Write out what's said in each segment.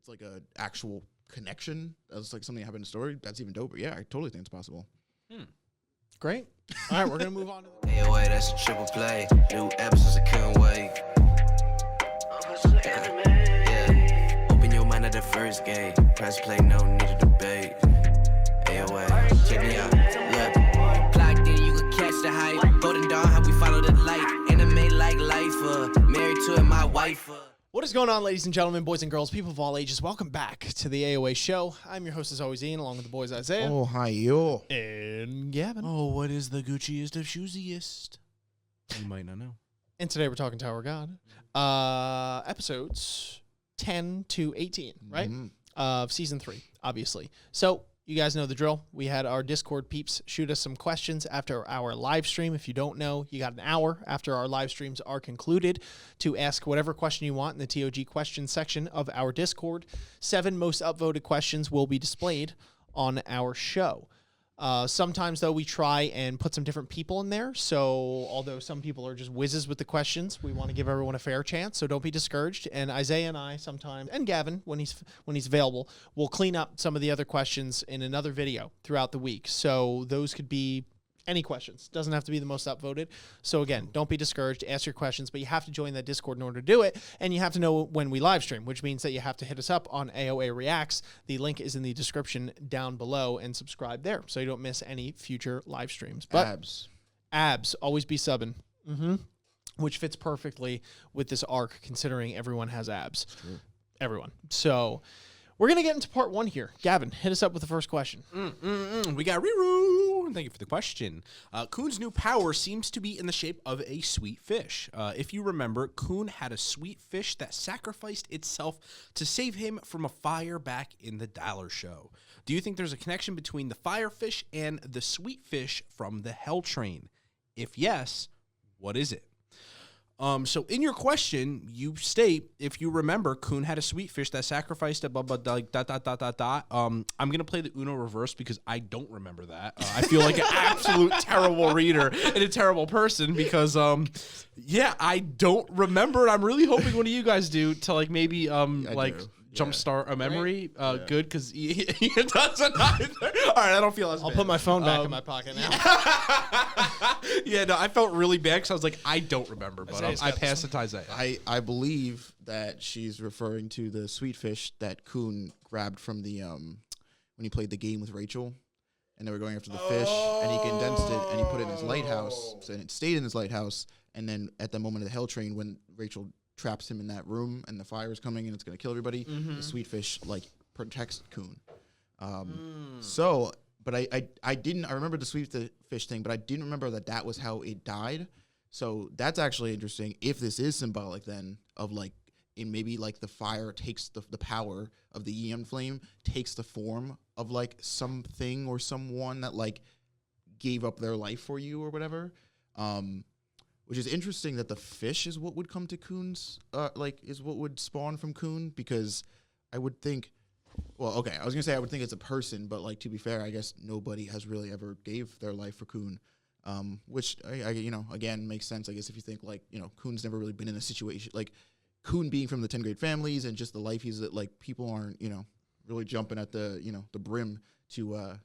it's like a actual connection, as like something that happened in the story, that's even doper. Yeah, I totally think it's possible. Great. All right, we're going to move on to the AOA, that's a triple play. New episodes, I couldn't wait. Yeah. Open your mind at the first gate. Press play, no need to debate. AOA, check me out. Look, plugged in, you can catch the hype. Golden Dawn, how we follow the light. Anime like life, married to it, my wife. What is going on, ladies and gentlemen, boys and girls, people of all ages? Welcome back to the AOA show. I'm your host, as always, Ian, along with the boys Isaiah. Oh, hi, yo. And Gavin. Oh, what is the Gucciest of shoesiest? You might not know. And today we're talking Tower God. Episodes 10 to 18, right? Of season 3, obviously. So, you guys know the drill. We had our Discord peeps shoot us some questions after our live stream. If you don't know, you got an hour after our live streams are concluded to ask whatever question you want in the TOG questions section of our Discord. 7 most upvoted questions will be displayed on our show. Sometimes, though, we try and put some different people in there. So, although some people are just whizzes with the questions, we want to give everyone a fair chance. So, don't be discouraged. And Isaiah and I sometimes, and Gavin, when he's available, will clean up some of the other questions in another video throughout the week. So, those could be any questions. Doesn't have to be the most upvoted. So, again, don't be discouraged. Ask your questions, but you have to join that Discord in order to do it. And you have to know when we live stream, which means that you have to hit us up on AOA Reacts. The link is in the description down below, and subscribe there so you don't miss any future live streams. But abs, always be subbing. Which fits perfectly with this arc, considering everyone has abs. Everyone. So, we're going to get into part 1 here. Gavin, hit us up with the first question. We got Riru. Thank you for the question. Khun's new power seems to be in the shape of a sweet fish. If you remember, Khun had a sweet fish that sacrificed itself to save him from a fire back in the Ladle show. Do you think there's a connection between the fire fish and the sweet fish from the Hell Train? If yes, what is it? So in your question, you state, if you remember, Khun had a sweet fish that sacrificed it, blah, blah, blah, dot, dot, dot, dot, dot. I'm going to play the Uno reverse because I don't remember that. I feel like an absolute terrible reader and a terrible person because, yeah, I don't remember. I'm really hoping one of you guys do to like maybe jumpstart a memory. Good, because he doesn't either. All right, I don't feel as bad. I'll put my phone back in my pocket now. Yeah, no, I felt really bad because I was like, I don't remember, but I passed it to Isaiah. I believe that she's referring to the sweet fish that Khun grabbed from the when he played the game with Rachel, and they were going after the fish, and he condensed it and he put it in his lighthouse, and it stayed in his lighthouse. And then at the moment of the Hell Train, when Rachel traps him in that room and the fire is coming and it's going to kill everybody, the sweet fish like protects Khun. So, but I remember the sweet fish thing, but I didn't remember that was how it died. So that's actually interesting. If this is symbolic then of like, in maybe like the fire takes the power of the Eon flame, takes the form of like something or someone that like gave up their life for you or whatever. Which is interesting that the fish is what would come to Khun's, is what would spawn from Khun, because I would think, well, okay, I was going to say I would think it's a person, but, like, to be fair, I guess nobody has really ever gave their life for Khun, which, again, makes sense, I guess, if you think, like, Khun's never really been in a situation, like, Khun being from the 10th grade families and just the life he's, like, people aren't, really jumping at the, the brim to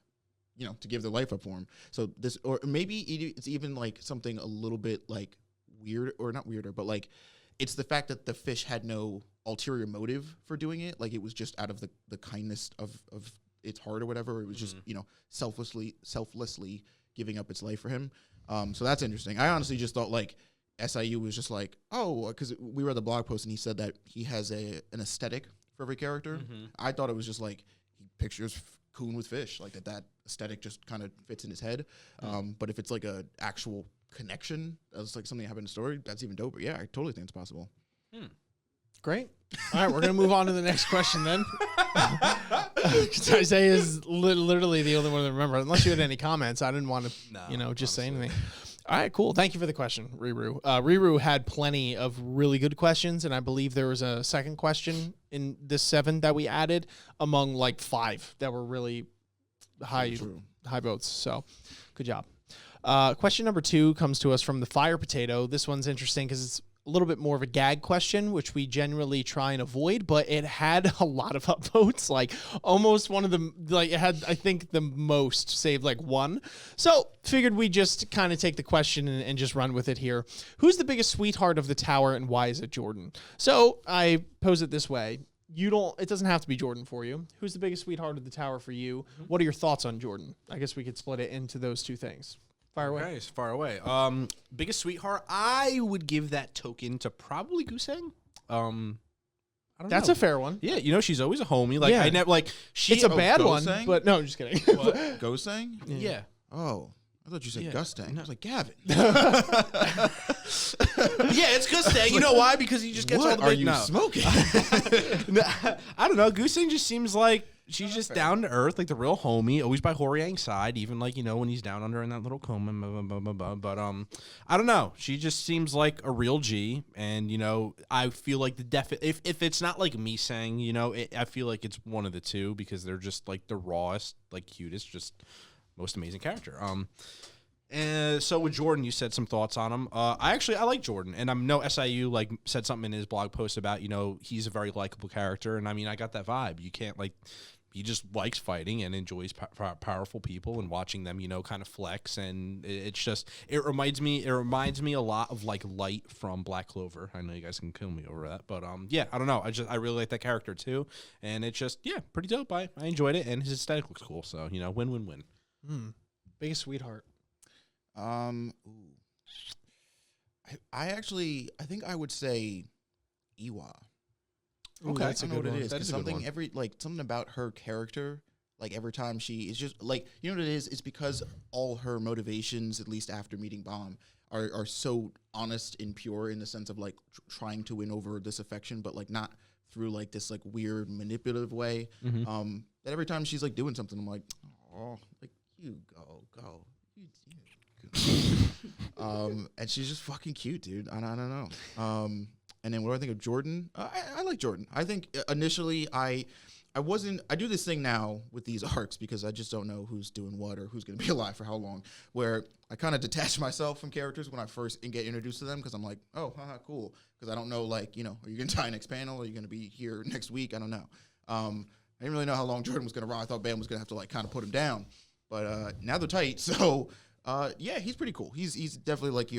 give their life up for him. So this, or maybe it's even like something a little bit like weird, or not weirder, but like it's the fact that the fish had no ulterior motive for doing it. Like it was just out of the kindness of its heart or whatever. It was just, selflessly giving up its life for him. So that's interesting. I honestly just thought like SIU was just like, because we read the blog post and he said that he has an aesthetic for every character. I thought it was just like he pictures Khun with fish, like that aesthetic just kind of fits in his head. But if it's like a actual connection, that's like something that happened in the story, that's even doper. Yeah, I totally think it's possible. Great. All right, we're going to move on to the next question then. Isaiah is literally the only one to remember. Unless you had any comments, I didn't want to, just say anything. All right, cool. Thank you for the question, Riru. Riru had plenty of really good questions, and I believe there was a second question in this 7 that we added among like 5 that were really high votes. So, good job. Question number 2 comes to us from the Fire Potato. This one's interesting because it's a little bit more of a gag question, which we generally try and avoid, but it had a lot of upvotes, like almost one of the, like it had, I think the most save like one. So figured we just kind of take the question and just run with it here. Who's the biggest sweetheart of the tower and why is it Jordan? So I pose it this way. It doesn't have to be Jordan for you. Who's the biggest sweetheart of the tower for you? What are your thoughts on Jordan? I guess we could split it into those two things. Fire away. Okay, so far away. Biggest sweetheart, I would give that token to probably Guseng. I don't That's know. a fair one. Yeah, she's always a homie. Like Yeah. I never like she. It's a bad one, Gosang? but no, I'm just kidding. Gosang? Yeah. Oh, I thought you said Yeah. Gustang. I was like, Gavin. Yeah, it's Guseng. You know why? Because he just gets all What the are big you no. smoking? I don't know. Guseng just seems like she's just down to earth, like the real homie, always by Horiang's side, even like, when he's down under in that little coma. But I don't know. She just seems like a real G, and I feel like if it's not like me saying, I feel like it's one of the two because they're just like the rawest, like cutest, just most amazing character. And so with Jordan, you said some thoughts on him. I like Jordan, and I'm no SIU like said something in his blog post about he's a very likable character, and I mean I got that vibe. You can't he just likes fighting and enjoys powerful people and watching them kind of flex, and it reminds me a lot of like Light from Black Clover. I know you guys can kill me over that, but yeah, I don't know. I really like that character too, and it's just pretty dope. I enjoyed it, and his aesthetic looks cool. So win-win-win. Biggest sweetheart. I think I would say Iwa. Okay, that's I a don't know good what one. it is. That 'Cause is a good something one. something about her character, like every time she is just like, you know what it is? It's because all her motivations, at least after meeting Bomb, are so honest and pure in the sense of like trying to win over this affection, but like not through like this like weird manipulative way. That every time she's like doing something, I'm like, oh, like you go. And she's just fucking cute, dude. I don't know. And then what do I think of Jordan? I like Jordan. I think initially I do this thing now with these arcs because I just don't know who's doing what or who's going to be alive for how long, where I kind of detach myself from characters when I first get introduced to them because I'm like, oh, haha, cool. Because I don't know, like, are you going to die next panel? Are you going to be here next week? I don't know. I didn't really know how long Jordan was going to run. I thought Bam was going to have to, like, kind of put him down. But now they're tight, so... yeah, he's pretty cool. He's definitely like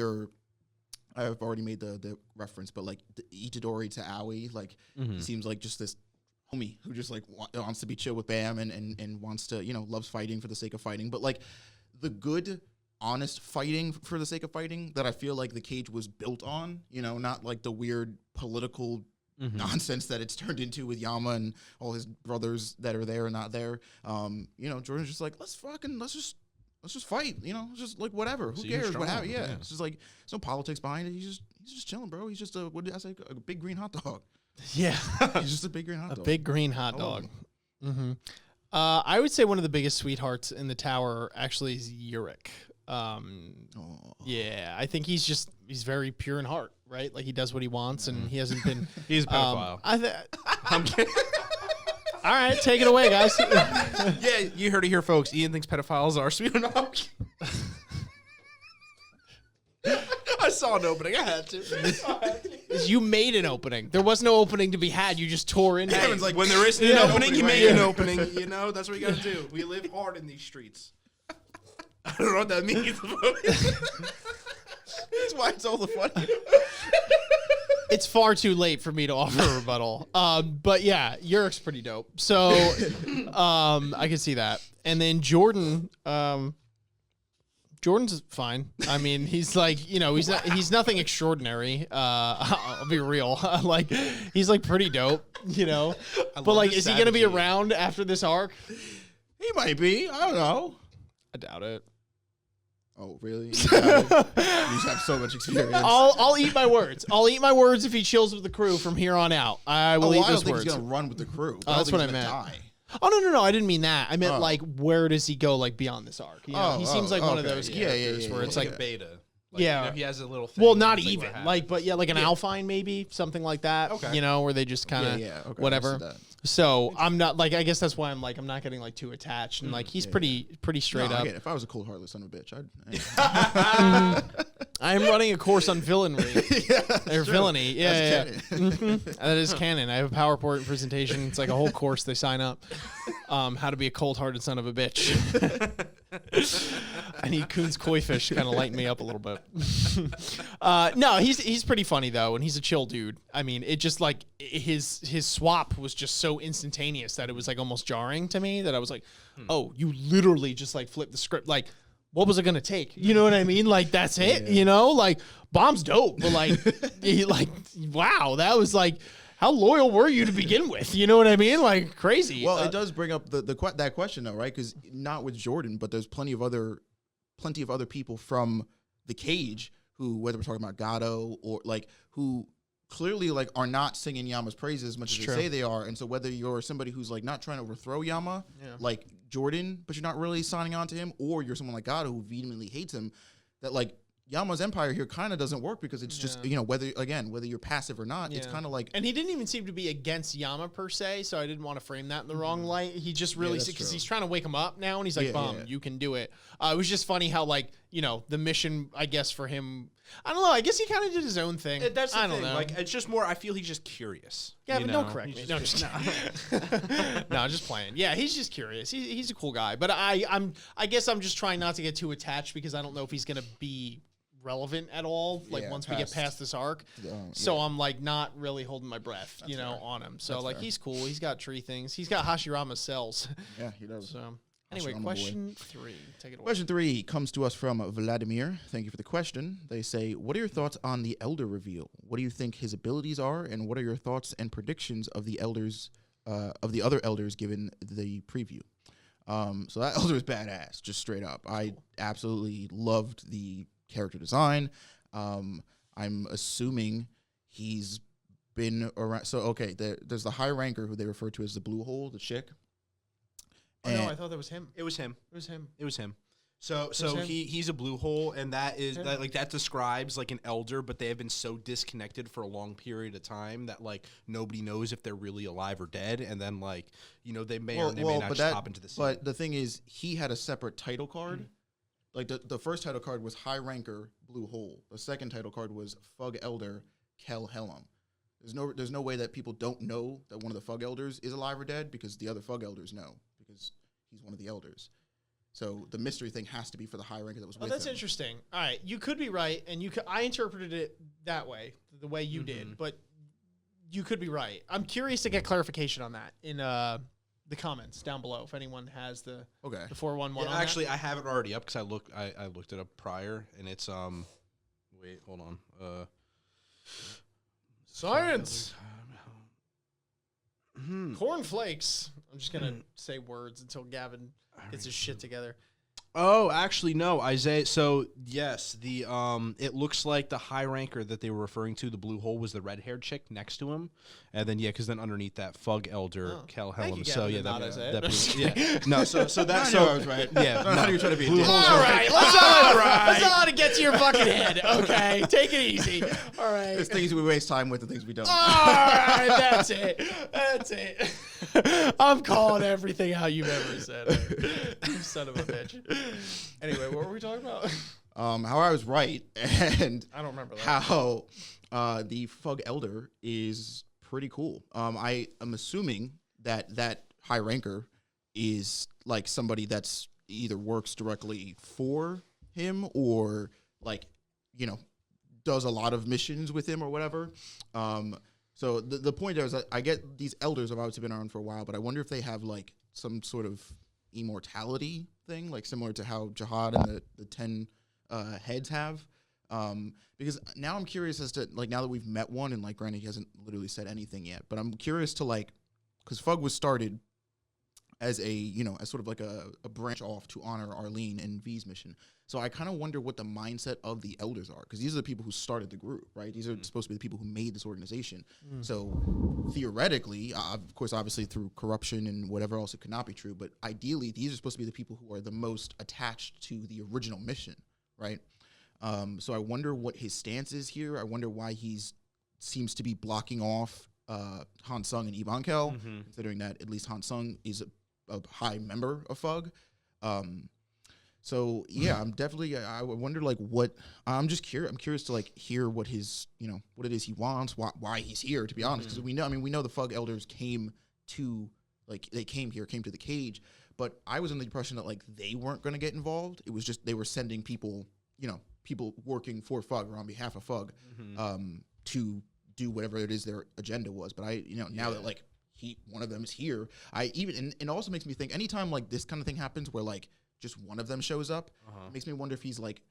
I've already made the reference, but like the Itadori to Aoi, like he seems like just this homie who just like wants to be chill with Bam and wants to, loves fighting for the sake of fighting. But like the good, honest fighting for the sake of fighting that I feel like the cage was built on, not like the weird political nonsense that it's turned into with Yama and all his brothers that are there and not there. Jordan's just like, let's just fight, just like whatever. Who cares? What happened? Yeah. It's just like there's no politics behind it. He's just chilling, bro. He's just a big green hot dog. Yeah. He's just a big green hot dog. A big green hot dog. I would say one of the biggest sweethearts in the tower actually is Yurik. Yeah, I think he's very pure in heart, right? Like he does what he wants, and he hasn't been. He's a pedophile. I'm kidding. All right, take it away, guys. Yeah, you heard it here, folks. Ian thinks pedophiles are sweet enough. I saw an opening. I had to. You made an opening. There was no opening to be had. You just tore in. Kevin's like, when there isn't an opening, you make an opening. That's what you got to do. We live hard in these streets. I don't know what that means. That's why it's all the fun. It's far too late for me to offer a rebuttal. But yeah, Yurik's pretty dope. So I can see that. And then Jordan, Jordan's fine. I mean, he's like, he's nothing extraordinary. I'll be real. Like he's like pretty dope, But like, is he gonna be around after this arc? He might be. I don't know. I doubt it. Oh, really? You just have so much experience. I'll eat my words. I'll eat my words if he chills with the crew from here on out. I will eat I don't those think words. he's gonna run with the crew. That's what I meant. Die. Oh no! I didn't mean that. I meant like, where does he go like beyond this arc? He seems like one of those characters where it's like beta. Like, he has a little thing. Well, not even but like an Alphine maybe, something like that. Okay. Where they just kind of whatever. So I'm not like, I guess that's why I'm not getting like too attached, and like he's pretty straight up. If I was a cold heartless son of a bitch, I'm running a course on villainy. Or villainy. Yeah. That's That is canon. I have a PowerPoint presentation. It's like a whole course they sign up. How to be a cold-hearted son of a bitch. I need Khun's koi fish to kind of lighten me up a little bit. No, he's pretty funny though, and he's a chill dude. I mean, it just like his swap was just so instantaneous that it was like almost jarring to me that I was like, oh, you literally just like flipped the script. Like, what was it gonna take? You know what I mean? Like that's it. You know, like Bomb's dope, but like, wow, that was like. How loyal were you to begin with? You know what I mean? Like crazy. Well, it does bring up that question though, right? Because not with Jordan, but there's plenty of other people from the cage who, whether we're talking about Gato or like who clearly like are not singing Yama's praises as much as they say they are. And so whether you're somebody who's like not trying to overthrow Yama, like Jordan, but you're not really signing on to him, or you're someone like Gato who vehemently hates him, that like Yama's empire here kind of doesn't work because it's just, you know, whether you're passive or not, it's kind of like... And he didn't even seem to be against Yama per se, so I didn't want to frame that in the wrong light. He just really... Because he's trying to wake him up now, and he's like, you can do it. It was just funny how, like, you know, the mission, I guess, for him... I don't know. I guess he kind of did his own thing. That's the I thing. don't know. Like, it's just more... I feel he's just curious. Yeah, but don't correct me. No, I'm just no, just playing. Yeah, he's just curious. He's a cool guy. But I guess I'm just trying not to get too attached because I don't know if he's going to be... relevant at all like once we get past this arc so I'm like not really holding my breath on him so like he's cool, he's got tree things, he's got Hashirama's cells. Yeah, he does. So anyway, question 3, take it away. Question 3 comes to us from Vladimir. Thank you for the question. They say, what are your thoughts on the Elder reveal? What do you think his abilities are, and what are your thoughts and predictions of the elders of the other elders given the preview? So that Elder is badass, just straight up. I absolutely loved the character design. I'm assuming he's been around. So, okay, there's the high ranker who they refer to as the blue hole, the chick. Oh, no, I thought that was him. It was him. It was him. It was him. So he's a blue hole, and that describes like an elder, but they have been so disconnected for a long period of time that like nobody knows if they're really alive or dead, and then like they may or they may not just hop into the scene. But the thing is, he had a separate title card. Like the first title card was High Ranker Blue Hole. The second title card was FUG Elder Kel Helm. There's no way that people don't know that one of the FUG elders is alive or dead because the other FUG elders know because he's one of the elders. So the mystery thing has to be for the high ranker that was with him. That's interesting. All right, you could be right, and I interpreted it that way, the way you did, but you could be right. I'm curious to get clarification on that in the comments down below if anyone has the 411 on actually that. I have it already up because I looked it up prior, and it's wait, hold on, science cornflakes. I'm just gonna say words until Gavin gets his shit together. Oh, actually, no, Isaiah. So, yes, the it looks like the high ranker that they were referring to, the blue hole, was the red-haired chick next to him, and then because then underneath that, FUG Elder Kel Helm. So yeah, no, so that's I was right. Yeah, no, you're trying to be. All right, let's not let it get to your fucking head. Okay, take it easy. All right, there's things we waste time with and things we don't. All right, that's it. That's it. I'm calling everything out you've ever said. You son of a bitch. Anyway, what were we talking about? How I was right, and I don't remember that. How the FUG Elder is pretty cool. I am assuming that high ranker is like somebody that's either works directly for him or like does a lot of missions with him or whatever. So the point there is that I get these elders have obviously been around for a while, but I wonder if they have like some sort of immortality thing, like similar to how Jihad and the 10 heads have. Because now I'm curious as to like now that we've met one, and like granted he hasn't literally said anything yet, but I'm curious to like because FUG was started as a as sort of like a branch off to honor Arlene and V's mission. So I kind of wonder what the mindset of the elders are, because these are the people who started the group, right? These are supposed to be the people who made this organization. So theoretically, of course, obviously through corruption and whatever else, it could not be true. But ideally, these are supposed to be the people who are the most attached to the original mission, right? So I wonder what his stance is here. I wonder why seems to be blocking off Han Sung and Ibon Kel, considering that at least Han Sung is a high member of FUG. So yeah, I'm definitely. I wonder like what. I'm just curious. I'm curious to like hear what his, what it is he wants, why he's here. To be honest, because we know. I mean, we know the FUG elders came to they came to the cage, but I was under the impression that like they weren't going to get involved. It was just they were sending people, people working for FUG or on behalf of FUG, to do whatever it is their agenda was. But now that like one of them is here, and it also makes me think anytime like this kind of thing happens where like just one of them shows up, it makes me wonder if he's like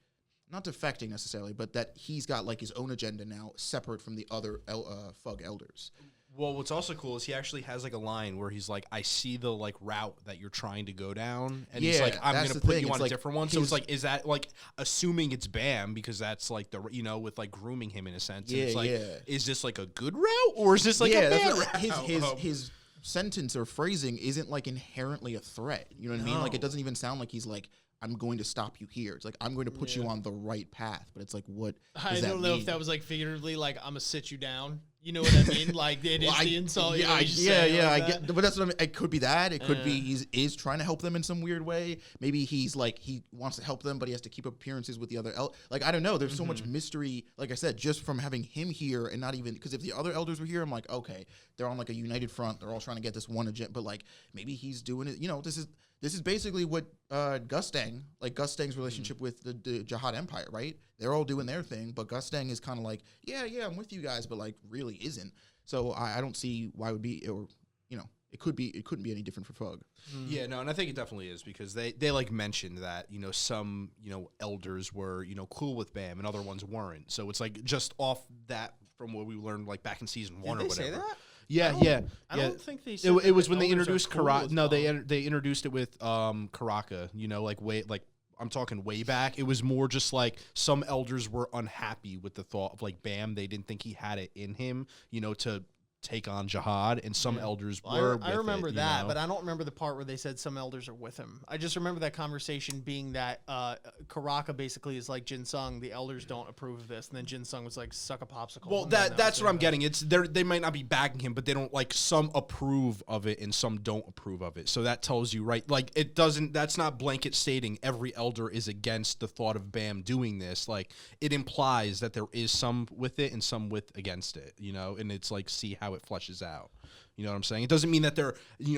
not defecting necessarily, but that he's got like his own agenda now separate from the other FUG elders. Well, what's also cool is he actually has like a line where he's like, I see the like route that you're trying to go down. And he's like, I'm going to put you on a different one. So it's like, is that like assuming it's Bam because that's like the, with like grooming him in a sense. And it's like, is this like a good route or is this like a bad route? His sentence or phrasing isn't like inherently a threat. You know what I mean? Like it doesn't even sound like he's like, I'm going to stop you here. It's like, I'm going to put you on the right path. But it's like, what does I don't know if that was like figuratively, like, I'm going to sit you down. You know what I mean? Like, it is the insult. I get. But that's what I mean. It could be that. It could be he is trying to help them in some weird way. Maybe he's like, he wants to help them, but he has to keep appearances with the other. Like, I don't know. There's so much mystery, like I said, just from having him here and not even, because if the other elders were here, I'm like, okay, they're on like a united front. They're all trying to get this one agenda. But like, maybe he's doing it. This is basically what Gustang's relationship with the Jihad Empire, right? They're all doing their thing, but Gustang is kind of like, yeah, I'm with you guys, but like really isn't. So I don't see why it would be, or it couldn't be any different for FUG. Yeah, no, and I think it definitely is because they like mentioned that some elders were cool with Bam and other ones weren't. So it's like just off that from what we learned like back in season 1 or whatever. Say that? Yeah. I don't think they said it was when they elders introduced are cool Karaka. with No, Bam. they introduced it with Karaka. I'm talking way back. It was more just like some elders were unhappy with the thought of like Bam. They didn't think he had it in him, to take on Jihad, and some elders were. I remember that, but I don't remember the part where they said some elders are with him. I just remember that conversation being that Karaka basically is like Jin Sung, the elders don't approve of this, and then Jin Sung was like, suck a popsicle. Well, that's what I'm getting. It's they might not be backing him, but they don't like some approve of it and some don't approve of it. So that tells you, right? Like it doesn't. That's not blanket stating every elder is against the thought of Bam doing this. Like it implies that there is some with it and some against it. And it's like see how it fleshes out. You know what I'm saying? It doesn't mean that they're,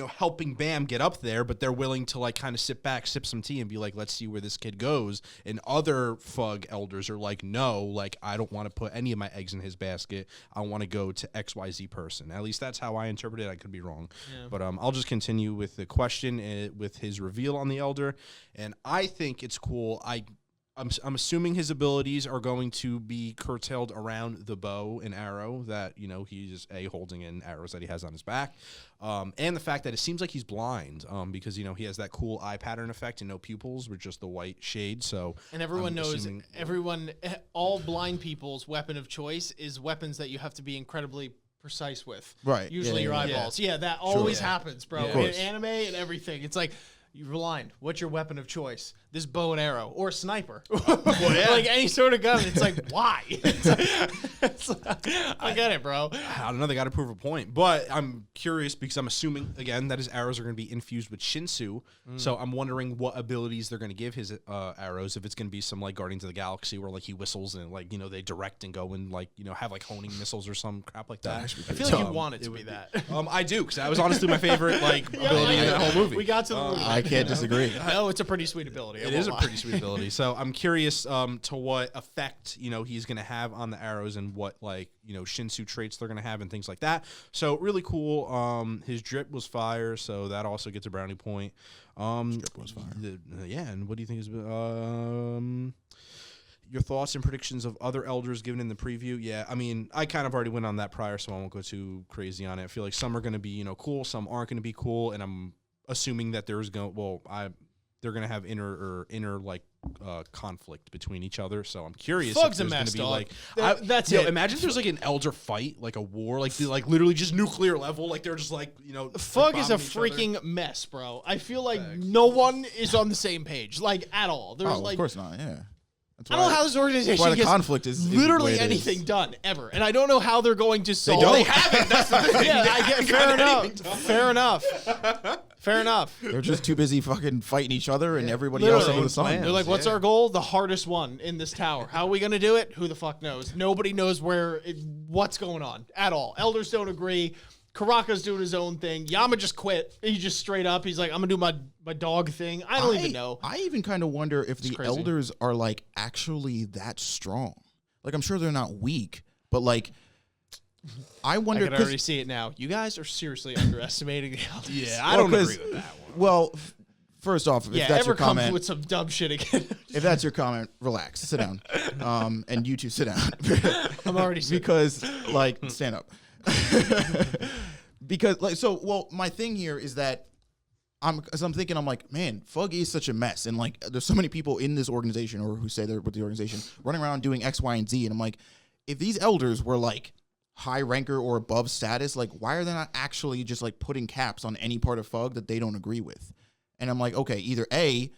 helping Bam get up there, but they're willing to like kind of sit back, sip some tea and be like, let's see where this kid goes. And other FUG elders are like, no, like I don't want to put any of my eggs in his basket. I want to go to XYZ person. At least that's how I interpret it. I could be wrong. Yeah. But I'll just continue with the question with his reveal on the elder. And I think it's cool. I'm assuming his abilities are going to be curtailed around the bow and arrow that, he's holding in arrows that he has on his back. And the fact that it seems like he's blind because, he has that cool eye pattern effect and no pupils with just the white shade. So, and everyone knows, all blind people's weapon of choice is weapons that you have to be incredibly precise with. Right. Usually your eyeballs. Yeah, that always happens, bro. Yeah. In anime and everything. It's like, you're blind. What's your weapon of choice? This bow and arrow or sniper. Like any sort of gun. It's like, why? I get it, bro. I don't know. They got to prove a point. But I'm curious because I'm assuming, again, that his arrows are going to be infused with Shinsu. So I'm wondering what abilities they're going to give his arrows. If it's going to be some like Guardians of the Galaxy where like he whistles and like, they direct and go and like, have like honing missiles or some crap like that. I feel like you want it to be that. I do because that was honestly my favorite like ability in that whole movie. We got to the movie. I can't disagree. No, it's a pretty sweet ability. It is a pretty sweet ability. So I'm curious to what effect, he's going to have on the arrows and what like, Shinsu traits they're going to have and things like that. So really cool. His drip was fire. So that also gets a brownie point. Drip was fire. And what do you think is, your thoughts and predictions of other elders given in the preview? Yeah, I mean, I kind of already went on that prior, so I won't go too crazy on it. I feel like some are going to be, cool. Some aren't going to be cool. And I'm assuming that they're going to have inner like conflict between each other. So I'm curious. FUG's if a there's mess, gonna be dog. like, That's it. Imagine if there's like an elder fight, like a war, like literally just nuclear level. Like they're just like FUG is a bombing each other. freaking mess, bro. I feel like no one is on the same page, like at all. There's Of course not. Yeah. I don't know how this organization why the gets conflict is literally the way it anything is. done ever, and I don't know how they're going to solve. don't. They haven't. That's the thing. Yeah, I get fair enough. Fair enough. They're just too busy fucking fighting each other and everybody Literally. else under the sun. They're like, what's our goal? The hardest one in this tower. How are we going to do it? Who the fuck knows? Nobody knows what's going on at all. Elders don't agree. Karaka's doing his own thing. Yama just quit. He just straight up. He's like, I'm going to do my dog thing. I don't even know. I even kind of wonder if the elders are like actually that strong. Like, I'm sure they're not weak, but like, I wonder. I can already see it now. You guys are seriously underestimating the elders. Yeah, I don't agree with that one. Well, first off, if that's your comment, comes with some dumb shit again. if that's your comment, relax, sit down, and you two sit down. I'm already sitting. Because like stand up. Because like my thing here is that I'm thinking, I'm like, man, FUG is such a mess, and like there's so many people in this organization or who say they're with the organization running around doing X, Y, and Z, and I'm like, if these elders were like high ranker or above status, like why are they not actually just like putting caps on any part of FUG that they don't agree with? And I'm like, okay, either A,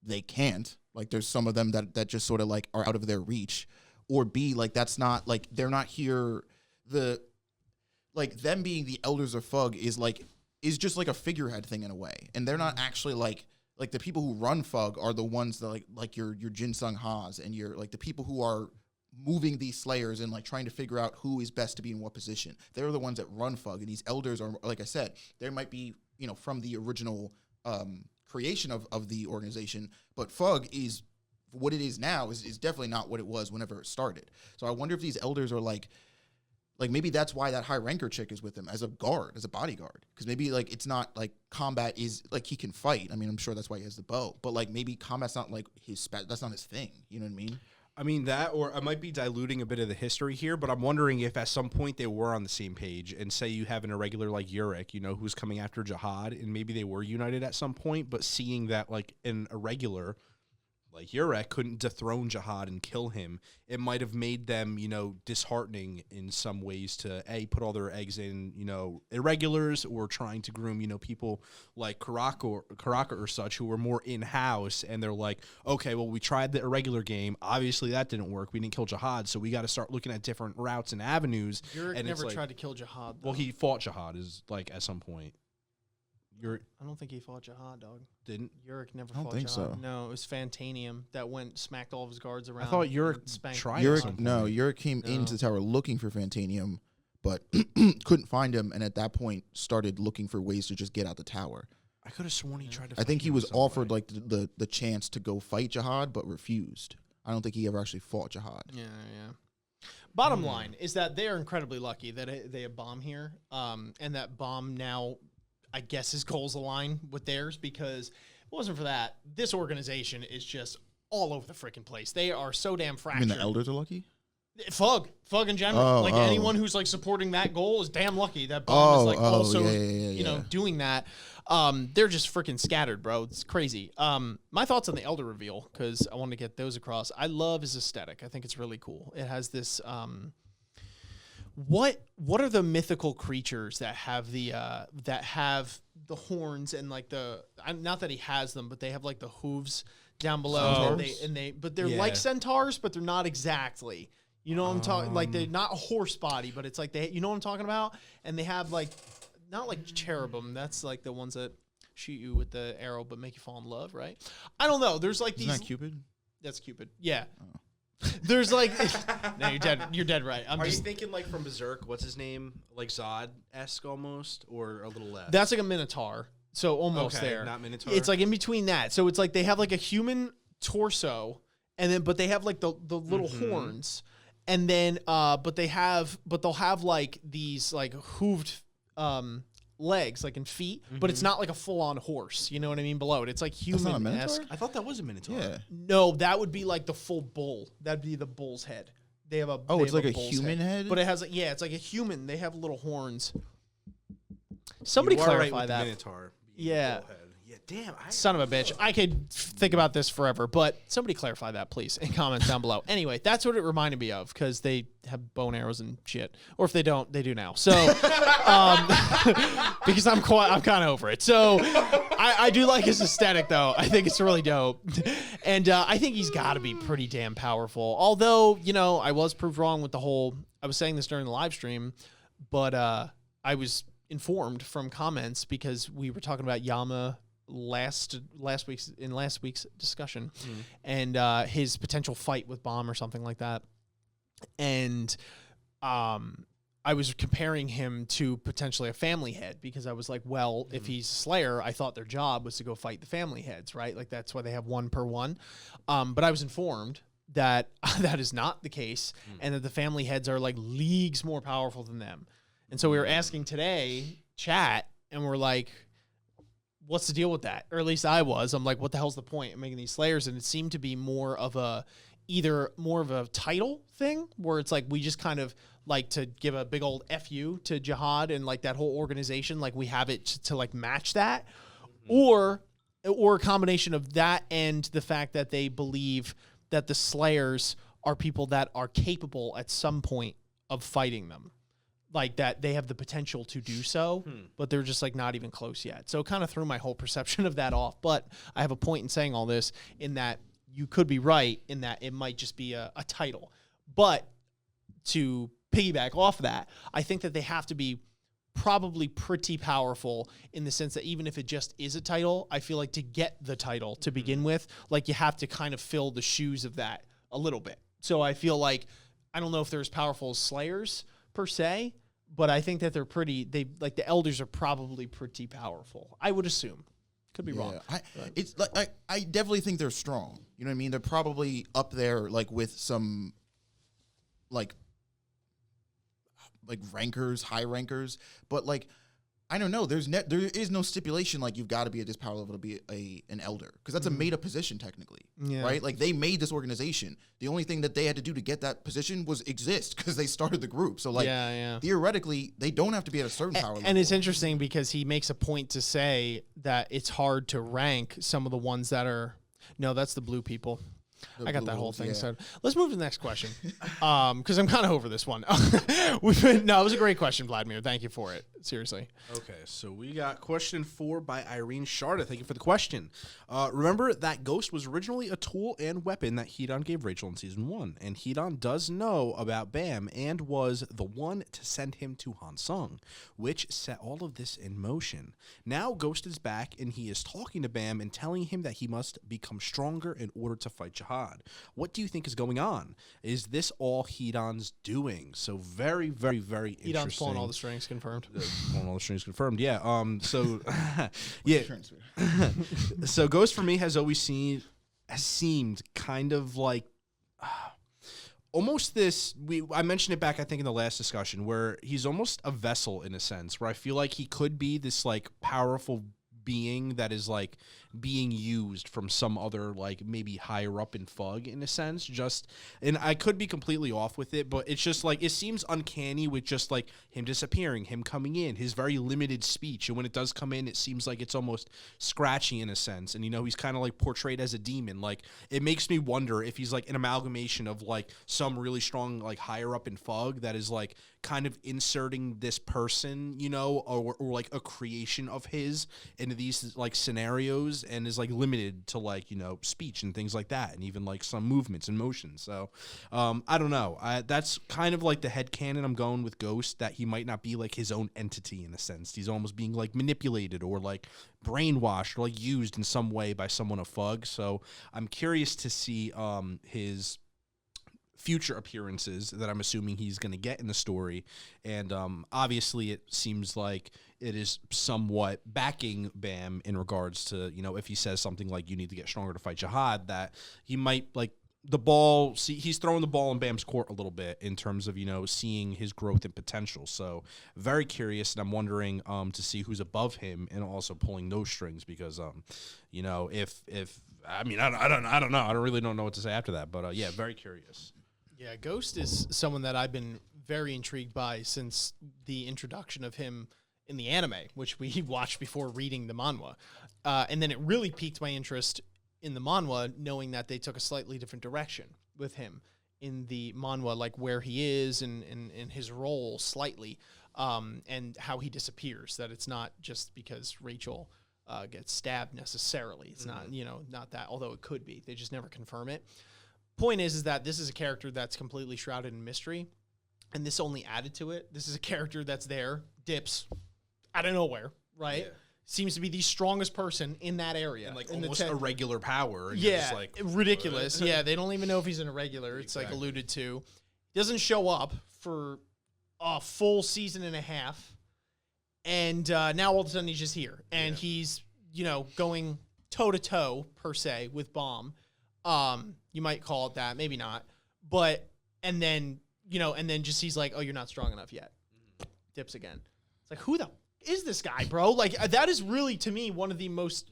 they can't, like there's some of them that just sort of like are out of their reach, or B, like that's not like they're not here. Like them being the elders of FUG is just like a figurehead thing in a way, and they're not actually like the people who run FUG are the ones that like your Jin Sung Ha's and your like the people who are moving these slayers and like trying to figure out who is best to be in what position. They're the ones that run FUG, and these elders are, like I said, they might be, you know, from the original creation of the organization, but FUG is what it is now is definitely not what it was whenever it started. So I wonder if these elders are like maybe that's why that high ranker chick is with him as a guard, as a bodyguard, because maybe like it's not like combat is like he can fight. I mean, I'm sure that's why he has the bow, but like maybe combat's not like that's not his thing. You know what I mean? I mean that, or I might be diluting a bit of the history here, but I'm wondering if at some point they were on the same page, and say you have an irregular like Yurik, you know, who's coming after Jihad, and maybe they were united at some point, but seeing that like an irregular like Yurik couldn't dethrone Jihad and kill him, it might have made them, you know, disheartening in some ways to put all their eggs in, you know, irregulars, or trying to groom, you know, people like Karaka or such who were more in-house, and they're like, okay, well, we tried the irregular game, obviously that didn't work, we didn't kill Jihad, so we got to start looking at different routes and avenues. Yurik never tried to kill Jihad, though. Well, he fought Jihad like at some point. I don't think he fought Jihad, dog. Didn't? Yurik never I don't fought think Jihad. so. No, it was Fantanium that smacked all of his guards around. I thought Yurik tried at some point. Yurik came into the tower looking for Fantanium, but couldn't find him, and at that point started looking for ways to just get out the tower. I could have sworn he tried to I think he was offered like the chance to go fight Jihad, but refused. I don't think he ever actually fought Jihad. Yeah. Bottom line is that they are incredibly lucky that they have bomb here, and that bomb now, I guess, his goals align with theirs, because if it wasn't for that, this organization is just all over the freaking place. They are so damn I fractured. mean, the elders are lucky? FUG in general. Anyone who's like supporting that goal is damn lucky. That bomb is like also, you know, doing that. They're just freaking scattered, bro. It's crazy. My thoughts on the Elder reveal, because I want to get those across. I love his aesthetic. I think it's really cool. It has this, what are the mythical creatures that have the horns and like not that he has them, but they have like the hooves down below, but they're like centaurs, but they're not exactly. You know what I'm talking? Like they're not a horse body, but it's like you know what I'm talking about? And they have like not like cherubim. That's like the ones that shoot you with the arrow but make you fall in love, right? I don't know. There's like Isn't that Cupid? That's Cupid. Yeah. Oh. There's like no, you're dead. You're dead right. Are you thinking like from Berserk? What's his name? Like Zod-esque almost, or a little less? That's like a Minotaur. So almost there. Not Minotaur. It's like in between that. So it's like they have like a human torso, and then but they have like the little horns, and then but they'll have like these like hooved legs, like in feet, but it's not like a full-on horse. You know what I mean? Below it, it's like human-esque. I thought that was a Minotaur. Yeah. No, that would be like the full bull. That'd be the bull's head. They have a it's like a human head? But it has it's like a human. They have little horns. Somebody clarify that. Minotaur. Yeah. Yeah, damn. Son of a bitch. I could think about this forever, but somebody clarify that, please, in comments down below. Anyway, that's what it reminded me of, because they have bow and arrows and shit. Or if they don't, they do now. So, because I'm kind of over it. So, I do like his aesthetic, though. I think it's really dope. And I think he's got to be pretty damn powerful. Although, you know, I was proved wrong with the whole, I was saying this during the live stream, but I was informed from comments because we were talking about Yama last week's discussion, and his potential fight with Bomb or something like that, and I was comparing him to potentially a family head because I was like, well, if he's a Slayer, I thought their job was to go fight the family heads, right? Like that's why they have 1 per 1. But I was informed that that is not the case and that the family heads are like leagues more powerful than them. And so we were asking today, chat, and we're like, what's the deal with that? Or at least I was. I'm like, what the hell's the point of making these Slayers? And it seemed to be either more of a title thing where it's like we just kind of like to give a big old FU to Jihad and like that whole organization, like we have it to like match that, or a combination of that and the fact that they believe that the Slayers are people that are capable at some point of fighting them. Like that they have the potential to do so, but they're just like not even close yet. So it kind of threw my whole perception of that off. But I have a point in saying all this in that you could be right in that it might just be a title. But to piggyback off that, I think that they have to be probably pretty powerful in the sense that even if it just is a title, I feel like to get the title to begin with, like you have to kind of fill the shoes of that a little bit. So I feel like, I don't know if they're as powerful as Slayers per se, but I think that the elders are probably pretty powerful. I would assume. Could be wrong. It's like I definitely think they're strong. You know what I mean? They're probably up there like with some like rankers, high rankers, but like I don't know. There is no stipulation like you've got to be at this power level to be an elder because that's a made up position technically, right? Like they made this organization. The only thing that they had to do to get that position was exist because they started the group. So like theoretically, they don't have to be at a certain power level. And it's interesting because he makes a point to say that it's hard to rank some of the ones that are. No, that's the blue people. I got that whole thing. So let's move to the next question because I'm kind of over this one. It was a great question, Vladimir. Thank you for it. Seriously. Okay, so we got question 4 by Irene Sharda. Thank you for the question. Remember that Ghost was originally a tool and weapon that Hedon gave Rachel in Season 1, and Hedon does know about Bam and was the one to send him to Hansung, which set all of this in motion. Now Ghost is back, and he is talking to Bam and telling him that he must become stronger in order to fight Jihad. What do you think is going on? Is this all Hedon's doing? So very, very, very interesting. Hedon's pulling all the strings, confirmed. Pulling all the strings, confirmed. Yeah. So, yeah. So Ghost for me has seemed kind of like almost this. I mentioned it back, I think, in the last discussion, where he's almost a vessel in a sense, where I feel like he could be this like powerful being that is like being used from some other like maybe higher up in FUG in a sense, and I could be completely off with it, but it's just like it seems uncanny with just like him disappearing, him coming in, his very limited speech, and when it does come in, it seems like it's almost scratchy in a sense, and he's kind of like portrayed as a demon. Like it makes me wonder if he's like an amalgamation of like some really strong like higher up in FUG that is like kind of inserting this person, or like a creation of his into these like scenarios, and is like limited to like speech and things like that, and even like some movements and motions. So I don't know, that's kind of like the headcanon I'm going with Ghost, that he might not be like his own entity in a sense. He's almost being like manipulated or like brainwashed or like used in some way by someone of FUG. So I'm curious to see his future appearances that I'm assuming he's going to get in the story. And obviously it seems like it is somewhat backing Bam in regards to, if he says something like you need to get stronger to fight Jihad, that he might like he's throwing the ball in Bam's court a little bit in terms of, seeing his growth and potential. So very curious. And I'm wondering to see who's above him and also pulling those strings because, if I don't know. I really don't know what to say after that, but yeah, very curious. Yeah, Ghost is someone that I've been very intrigued by since the introduction of him in the anime, which we watched before reading the manhwa. And then it really piqued my interest in the manhwa, knowing that they took a slightly different direction with him in the manhwa, like where he is and his role slightly, and how he disappears, that it's not just because Rachel gets stabbed necessarily. It's not, not that, although it could be. They just never confirm it. Point is that this is a character that's completely shrouded in mystery, and this only added to it. This is a character that's there, dips, out of nowhere, right? Yeah. Seems to be the strongest person in that area. And like in almost a regular power. And yeah, you're just like, ridiculous. Yeah, they don't even know if he's an irregular. It's like alluded to. He doesn't show up for a full season and a half. And now all of a sudden he's just here. And he's, going toe-to-toe, per se, with Bomb. You might call it that. Maybe not. But, and then just he's like, oh, you're not strong enough yet. Dips again. It's like, who the is this guy, bro? Like, that is really, to me, one of the most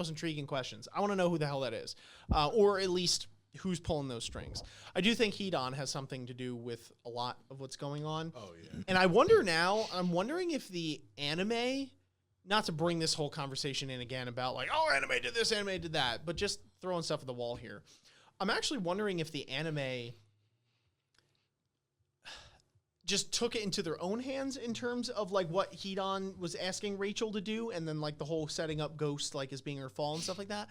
intriguing questions. I want to know who the hell that is. Or at least who's pulling those strings. I do think Hedon has something to do with a lot of what's going on. Oh, yeah. And I'm wondering if the anime, not to bring this whole conversation in again about like, oh, anime did this, anime did that, but just throwing stuff at the wall here. I'm actually wondering if the anime just took it into their own hands in terms of like what Hedon was asking Rachel to do, and then like the whole setting up Ghost like as being her fall and stuff like that,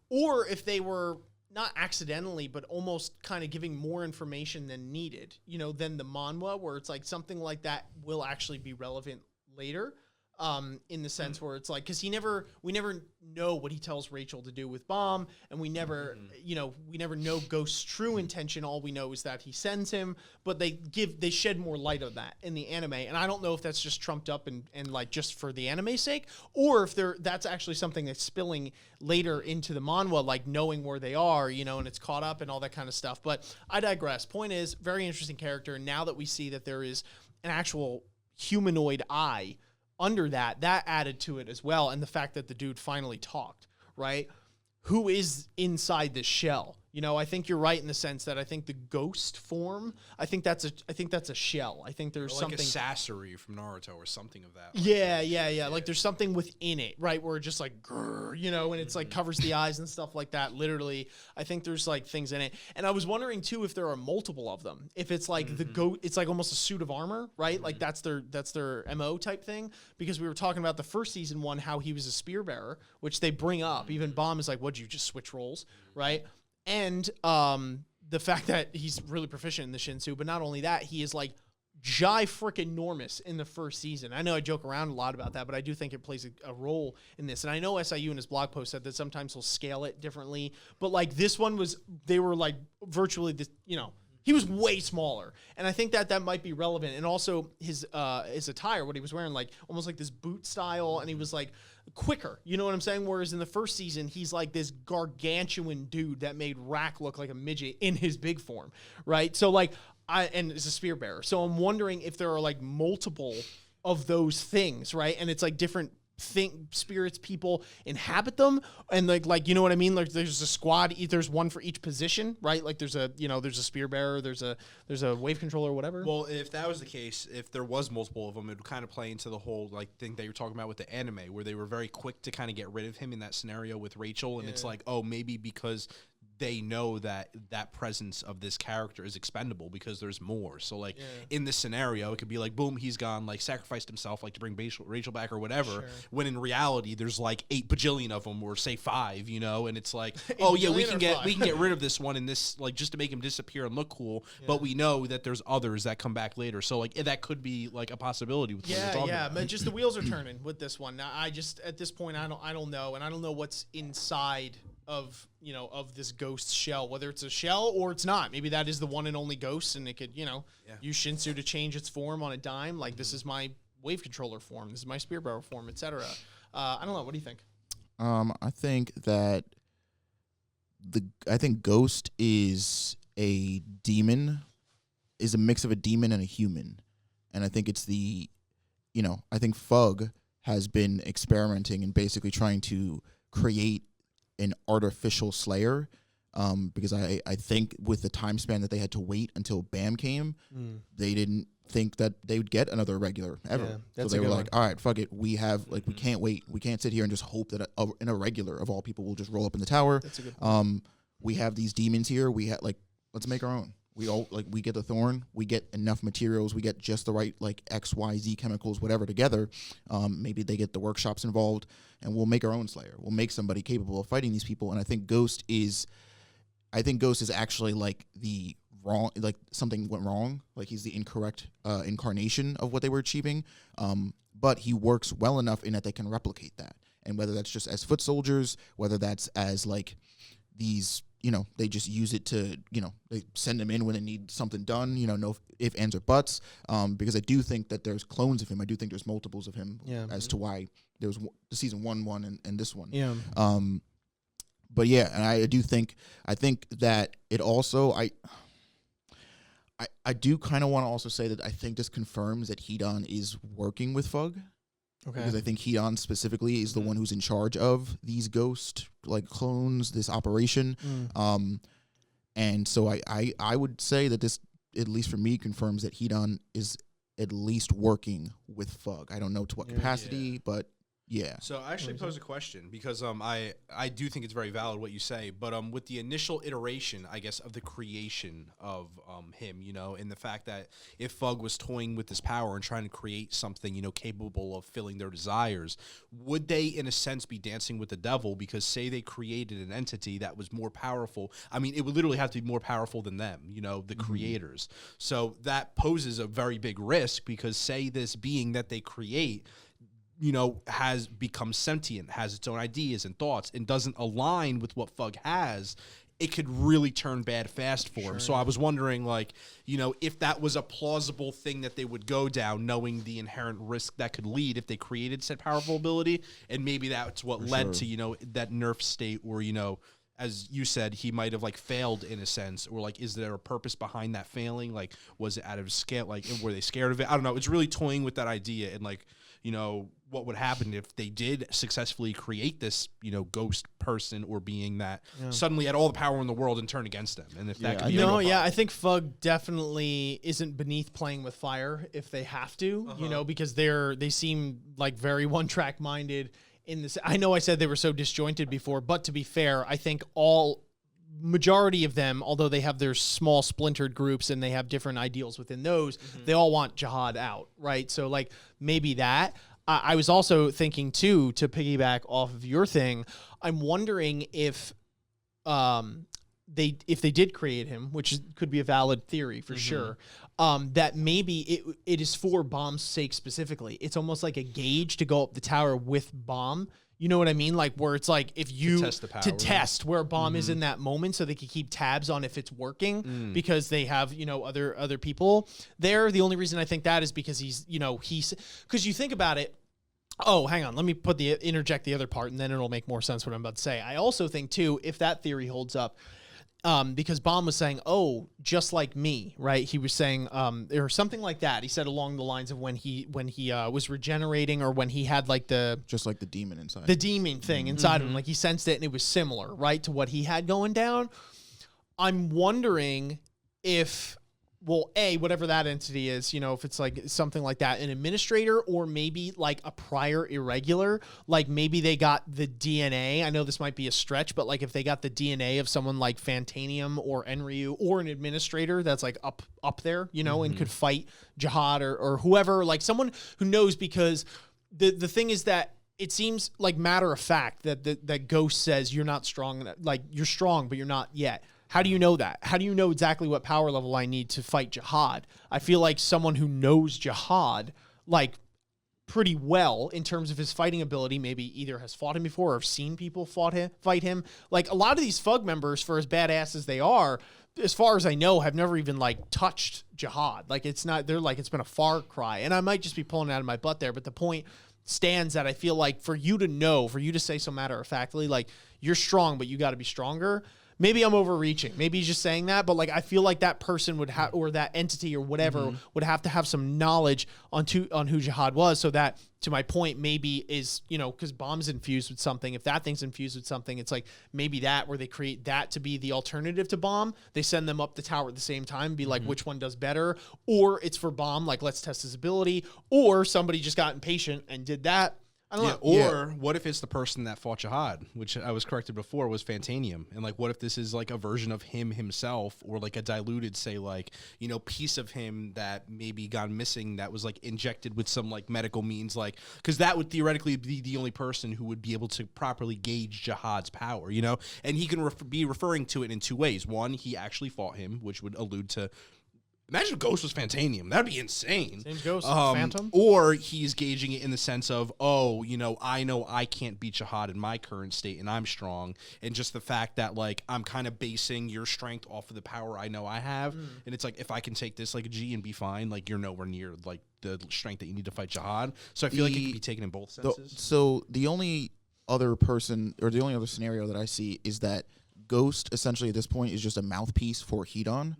or if they were not accidentally, but almost kind of giving more information than needed, than the manhwa, where it's like something like that will actually be relevant later. In the sense where it's like, because we never know what he tells Rachel to do with Bomb, and we never know Ghost's true intention. All we know is that he sends him, but they shed more light on that in the anime, and I don't know if that's just trumped up and like just for the anime's sake, or if that's actually something that's spilling later into the manhwa, like knowing where they are, and it's caught up and all that kind of stuff. But I digress. Point is, very interesting character. Now that we see that there is an actual humanoid eye under that added to it as well, and the fact that the dude finally talked, right? Who is inside this shell? I think you're right in the sense that I think the ghost form, I think that's a shell. I think there's like something a Sasori from Naruto or something of that. Yeah. Like there's something within it, right? Where it just like, and it's like covers the eyes and stuff like that. Literally, I think there's like things in it. And I was wondering too if there are multiple of them. If it's like the goat, it's like almost a suit of armor, right? Like that's their MO type thing. Because we were talking about the first season one, how he was a spear bearer, which they bring up. Even Bomb is like, what'd you just switch roles, right? And the fact that he's really proficient in the Shinsu, but not only that, he is like frickin-normous in the first season. I know I joke around a lot about that, but I do think it plays a role in this. And I know SIU in his blog post said that sometimes he'll scale it differently, but like this one they were like virtually this, he was way smaller. And I think that might be relevant. And also his attire, what he was wearing, like almost like this boot style, and he was like quicker. You know what I'm saying? Whereas in the first season, he's like this gargantuan dude that made Rack look like a midget in his big form, right? So like, and is a spear bearer. So I'm wondering if there are like multiple of those things, right? And it's like different spirits, people inhabit them, and like you know what I mean? Like there's a squad, there's one for each position, right? Like there's a spear bearer, there's a wave controller, whatever. Well, if that was the case, if there was multiple of them, it would kind of play into the whole like thing that you're talking about with the anime, where they were very quick to kind of get rid of him in that scenario with Rachel, and it's like, oh, maybe because they know that presence of this character is expendable because there's more. So like in this scenario, it could be like, boom, he's gone, like sacrificed himself, like to bring Rachel back or whatever. Sure. When in reality, there's like 8 bajillion of them, or say 5, and it's like, oh yeah, we can get rid of this one in this, like just to make him disappear and look cool. Yeah. But we know that there's others that come back later. So like that could be like a possibility with what you're talking about. But just the wheels are turning with this one. Now, I just at this point I don't know, and I don't know what's inside of this ghost shell, whether it's a shell or it's not. Maybe that is the one and only ghost, and it could use Shinsu to change its form on a dime. Like this is my wave controller form, this is my spear bearer form, etc. I don't know. What do you think? I think that Ghost is a demon, is a mix of a demon and a human, and I think it's I think FUG has been experimenting and basically trying to create an artificial slayer, because I think with the time span that they had to wait until Bam came, they didn't think that they would get another regular ever. Yeah, so they were like, all right, fuck it. We have we can't wait. We can't sit here and just hope that an irregular of all people will just roll up in the tower. That's a good point. We have these demons here. Let's make our own. We get the thorn. We get enough materials. We get just the right XYZ chemicals, whatever together. Maybe they get the workshops involved, and we'll make our own Slayer. We'll make somebody capable of fighting these people. And I think Ghost is actually like the wrong, like something went wrong, like he's the incorrect incarnation of what they were achieving. But he works well enough in that they can replicate that. And whether that's just as foot soldiers, whether that's as like these, they just use it to, they send them in when they need something done, no if, ands, or buts. Because I do think that there's clones of him. I do think there's multiples of him as to why there was the season one and this one. Yeah. But yeah, and I think that it also, I do kind of want to also say that I think this confirms that Hedon is working with FUG. Okay. Because I think Hedon specifically is the one who's in charge of these ghost like clones, this operation. And so I would say that this, at least for me, confirms that Hedon is at least working with FUG. I don't know to what capacity, but yeah. So I actually pose a question because I do think it's very valid what you say, but with the initial iteration, I guess, of the creation of him, and the fact that if FUG was toying with this power and trying to create something, capable of filling their desires, would they, in a sense, be dancing with the devil? Because say they created an entity that was more powerful. I mean, it would literally have to be more powerful than them, the creators. So that poses a very big risk because say this being that they create has become sentient, has its own ideas and thoughts, and doesn't align with what FUG has, it could really turn bad fast for him. So I was wondering, if that was a plausible thing that they would go down, knowing the inherent risk that could lead if they created said powerful ability, and maybe that's what led to, that nerf state where, as you said, he might have failed in a sense, or is there a purpose behind that failing? Was it out of scale? Were they scared of it? I don't know. It's really toying with that idea and what would happen if they did successfully create this, ghost person or being that suddenly had all the power in the world and turn against them. And if that could be I think FUG definitely isn't beneath playing with fire if they have to, because they seem very one-track minded in this. I know I said they were so disjointed before, but to be fair, I think majority of them, although they have their small splintered groups and they have different ideals within those, they all want jihad out, right? So maybe that. I was also thinking too, to piggyback off of your thing, I'm wondering if they did create him, which could be a valid theory for sure, that maybe it is for Bomb's sake specifically. It's almost like a gauge to go up the tower with Bomb. You know what I mean? Where it's if you to test where Bomb is in that moment, so they can keep tabs on if it's working because they have other people there. The only reason I think that is because he's because you think about it. Oh, hang on. Let me interject the other part, and then it'll make more sense what I'm about to say. I also think too, if that theory holds up. Because Bomb was saying, "Oh, just like me," right? He was saying, or something like that. He said along the lines of when he was regenerating, or when he had just like the demon inside, the demon thing inside of him, he sensed it and it was similar, right, to what he had going down. I'm wondering if. Well, whatever that entity is, if it's something like that, an administrator, or maybe a prior irregular, maybe they got the DNA. I know this might be a stretch, but if they got the DNA of someone like Fantanium or Enryu or an administrator that's up there, and could fight Jihad or whoever, someone who knows, because the thing is that it seems matter of fact that Ghost says you're not strong, you're strong, but you're not yet. How do you know that? How do you know exactly what power level I need to fight Jihad? I feel like someone who knows Jihad, pretty well in terms of his fighting ability, maybe either has fought him before or seen people fight him. A lot of these FUG members, for as badass as they are, as far as I know, have never even touched Jihad. It's not, they're it's been a far cry. And I might just be pulling it out of my butt there, but the point stands that I feel for you to say so matter of factly, you're strong, but you got to be stronger. Maybe I'm overreaching. Maybe he's just saying that, but I feel like that person would have, or that entity or whatever would have to have some knowledge on who Jihad was, so that, to my point, maybe is, because Bomb's infused with something. If that thing's infused with something, it's maybe that, where they create that to be the alternative to Bomb. They send them up the tower at the same time and be which one does better, or it's for Bomb, let's test his ability, or somebody just got impatient and did that. I don't know. Or what if it's the person that fought Jihad, which I was corrected before was Fantanium, and like what if this is like a version of him himself, or like a diluted, say like piece of him that maybe gone missing that was like injected with some like medical means, like because that would theoretically be the only person who would be able to properly gauge Jihad's power, and he can be referring to it in two ways. One, he actually fought him, which would allude to. Imagine if Ghost was Fantanium. That'd be insane. Same Ghost, Phantom? Or he's gauging it in the sense of, I know I can't beat Jihad in my current state and I'm strong. And just the fact that, like, I'm kind of basing your strength off of the power I know I have. And it's like, if I can take this like a G and be fine, like, you're nowhere near, like, the strength that you need to fight Jihad. So I feel like it can be taken in both senses. So the only other person, or the only other scenario that I see is that Ghost essentially at this point is just a mouthpiece for Hedon,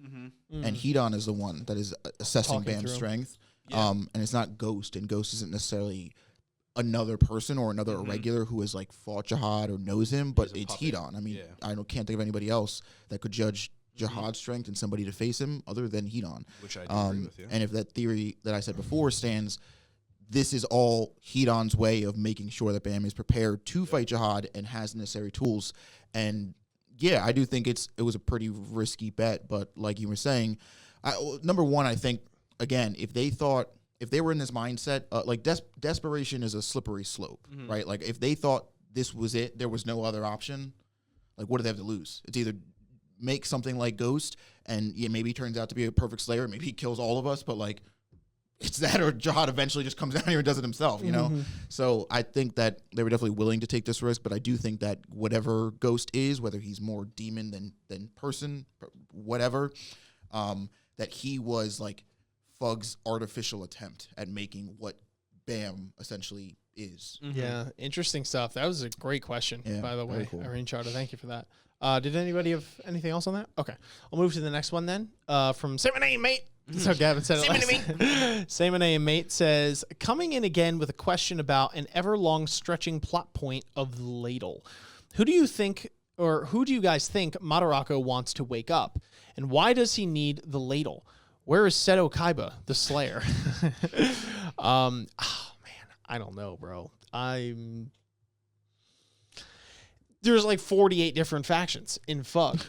and Hedon is the one that is assessing Bam's strength. And it's not Ghost, and Ghost isn't necessarily another person or another irregular who has like fought Jihad or knows him, but it's Hedon. I mean, I can't think of anybody else that could judge Jihad's strength and somebody to face him other than Hedon. Which I do agree with you. And if that theory that I said before stands, this is all Hedon's way of making sure that Bam is prepared to fight Jihad and has the necessary tools. And yeah, I do think it was a pretty risky bet, but like you were saying, number one, I think again, if they were in this mindset, like desperation is a slippery slope, right? Like if they thought this was it, there was no other option. Like what do they have to lose? It's either make something like Ghost, and maybe he turns out to be a perfect slayer, maybe he kills all of us, but like it's that, or Jihad eventually just comes down here and does it himself, So I think that they were definitely willing to take this risk, but I do think that whatever Ghost is, whether he's more demon than person, whatever, that he was like FUG's artificial attempt at making what Bam essentially is. Yeah, interesting stuff. That was a great question, by the way. Cool. Irene Charter, thank you for that. Did anybody have anything else on that? Okay. I'll move to the next one then. From Same Name, Mate. So Gavin said it. Same Name, Mate says, coming in again with a question about an ever-long stretching plot point of the Ladle. Who do you guys think Madarako wants to wake up? And why does he need the Ladle? Where is Seto Kaiba, the Slayer? I don't know, bro. There's like 48 different factions in FUG,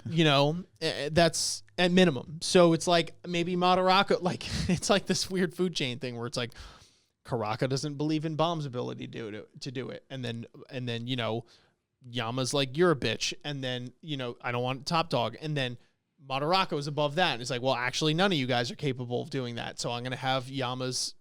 that's at minimum. So it's like maybe Madarako, like it's like this weird food chain thing where it's like Karaka doesn't believe in Bomb's ability to do it. And then, Yama's like, you're a bitch. And then, I don't want top dog. And then Madarako is above that. And it's like, well, actually, none of you guys are capable of doing that. So I'm going to have Yama's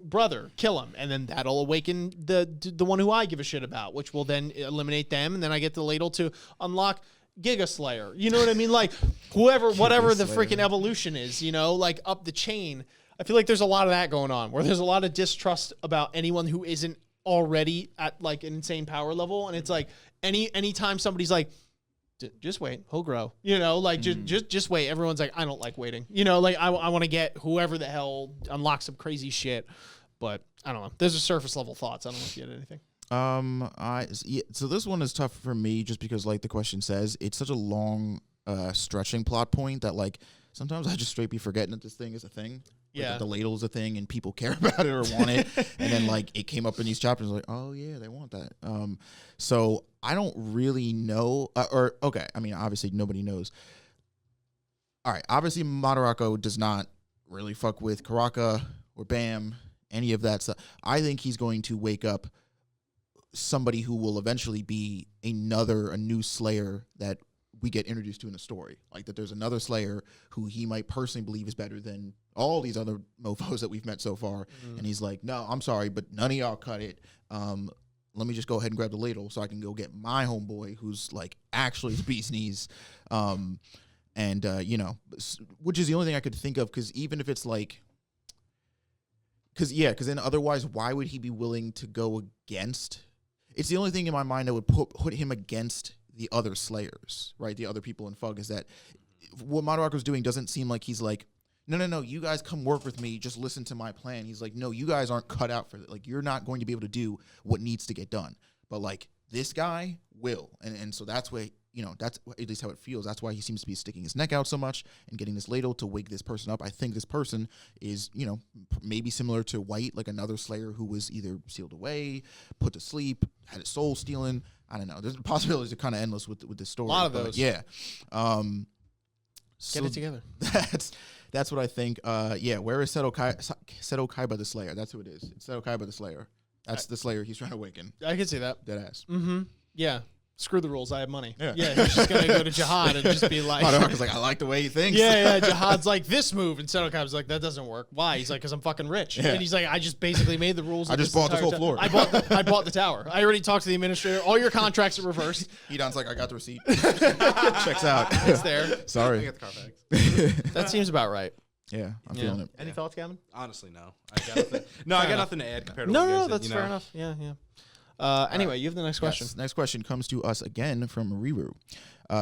brother kill him. And then that'll awaken the one who I give a shit about, which will then eliminate them. And then I get the Ladle to unlock Giga Slayer. You know what I mean? Like whatever the freaking evolution is, like up the chain. I feel like there's a lot of that going on where there's a lot of distrust about anyone who isn't already at like an insane power level. And it's like anytime somebody's like, just wait, he'll grow. Just wait. Everyone's like, I don't like waiting. I want to get whoever the hell unlocks some crazy shit. But I don't know. Those are surface level thoughts. I don't know if you had anything. So this one is tough for me just because, like the question says, it's such a long, stretching plot point that like sometimes I just straight be forgetting that this thing is a thing. Yeah, that the Ladle is a thing and people care about it or want it, and then like it came up in these chapters like, oh yeah, they want that. So I don't really know, okay. I mean, obviously nobody knows. All right, obviously Madarako does not really fuck with Karaka or Bam, any of that stuff. I think he's going to wake up somebody who will eventually be a new Slayer that we get introduced to in the story. Like that there's another Slayer who he might personally believe is better than all these other mofos that we've met so far. And he's like, no, I'm sorry, but none of y'all cut it. Let me just go ahead and grab the Ladle so I can go get my homeboy who's like actually the bee's knees. Which is the only thing I could think of, because even if it's like, because then otherwise why would he be willing to go against? It's the only thing in my mind that would put him against the other Slayers, right? The other people in FUG, is that what Madarako's doing doesn't seem like he's like, no, you guys come work with me, just listen to my plan. He's like, no, you guys aren't cut out for that. Like, you're not going to be able to do what needs to get done. But like this guy will. And so that's why, that's at least how it feels. That's why he seems to be sticking his neck out so much and getting this ladle to wake this person up. I think this person is, maybe similar to White, like another Slayer who was either sealed away, put to sleep, had his soul stealing. I don't know. There's possibilities are kind of endless with this story. A lot of those. Yeah. Get it together. That's what I think. Where is Seto Kaiba the Slayer? That's who it is. It's Seto Kaiba the Slayer. That's the Slayer he's trying to awaken. I can see that. Deadass. Mm-hmm. Yeah. Screw the rules. I have money. Yeah. He's just going to go to Jihad and just be like... Motherfucker's like, I like the way he thinks. Jihad's like, this move. And Seto Kaiba's like, that doesn't work. Why? He's like, because I'm fucking rich. Yeah. And he's like, I just basically made the rules. I just bought this whole floor. I bought the tower. I already talked to the administrator. All your contracts are reversed. Edon's like, I got the receipt. Checks out. It's there. Sorry. I got the Carfax. That seems about right. Yeah, I'm feeling it. Any thoughts, Gavin? Honestly, no. I got nothing. I got nothing to add compared to what you No, guys that's did, fair enough. Yeah. Anyway, you have the next question. Yes, next question comes to us again from Riru.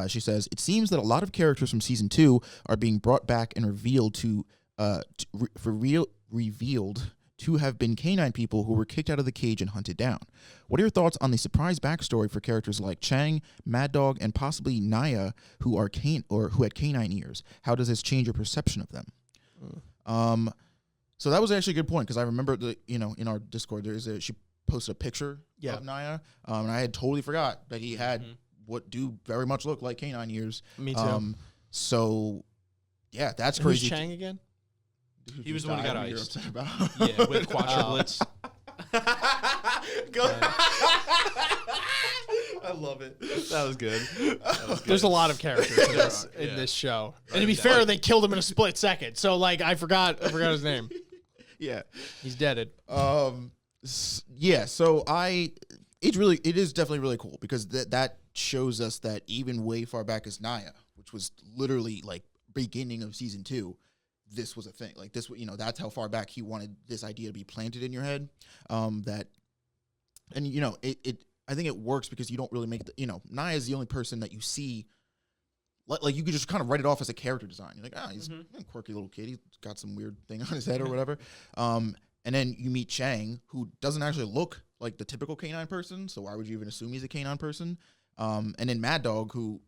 She says, it seems that a lot of characters from season 2 are being brought back and revealed revealed to have been canine people who were kicked out of the cage and hunted down. What are your thoughts on the surprise backstory for characters like Chang, Mad Dog, and possibly Naya, who had canine ears? How does this change your perception of them? So that was actually a good point, because I remember in our Discord she posted a picture of Naya, and I had totally forgot that he had what do very much look like canine ears. Me too. So yeah, that's And crazy. Who's Chang again? He was the one who got You're iced. upset about. Yeah, with quadruplets. I love it. That was good. There's a lot of characters in this show, and to be fair, they killed him in a split second. So I forgot his name. Yeah, He's deaded. Yeah, so it is definitely really cool, because that shows us that even way far back as Naya, which was literally like beginning of season 2, this was a thing. Like this, that's how far back he wanted this idea to be planted in your head. I think it works because you don't really make Naya is the only person that you see. Like you could just kind of write it off as a character design. You're like, he's a quirky little kid. He's got some weird thing on his head or whatever. And then you meet Chang, who doesn't actually look like the typical canine person. So why would you even assume he's a canine person? And then Mad Dog, who,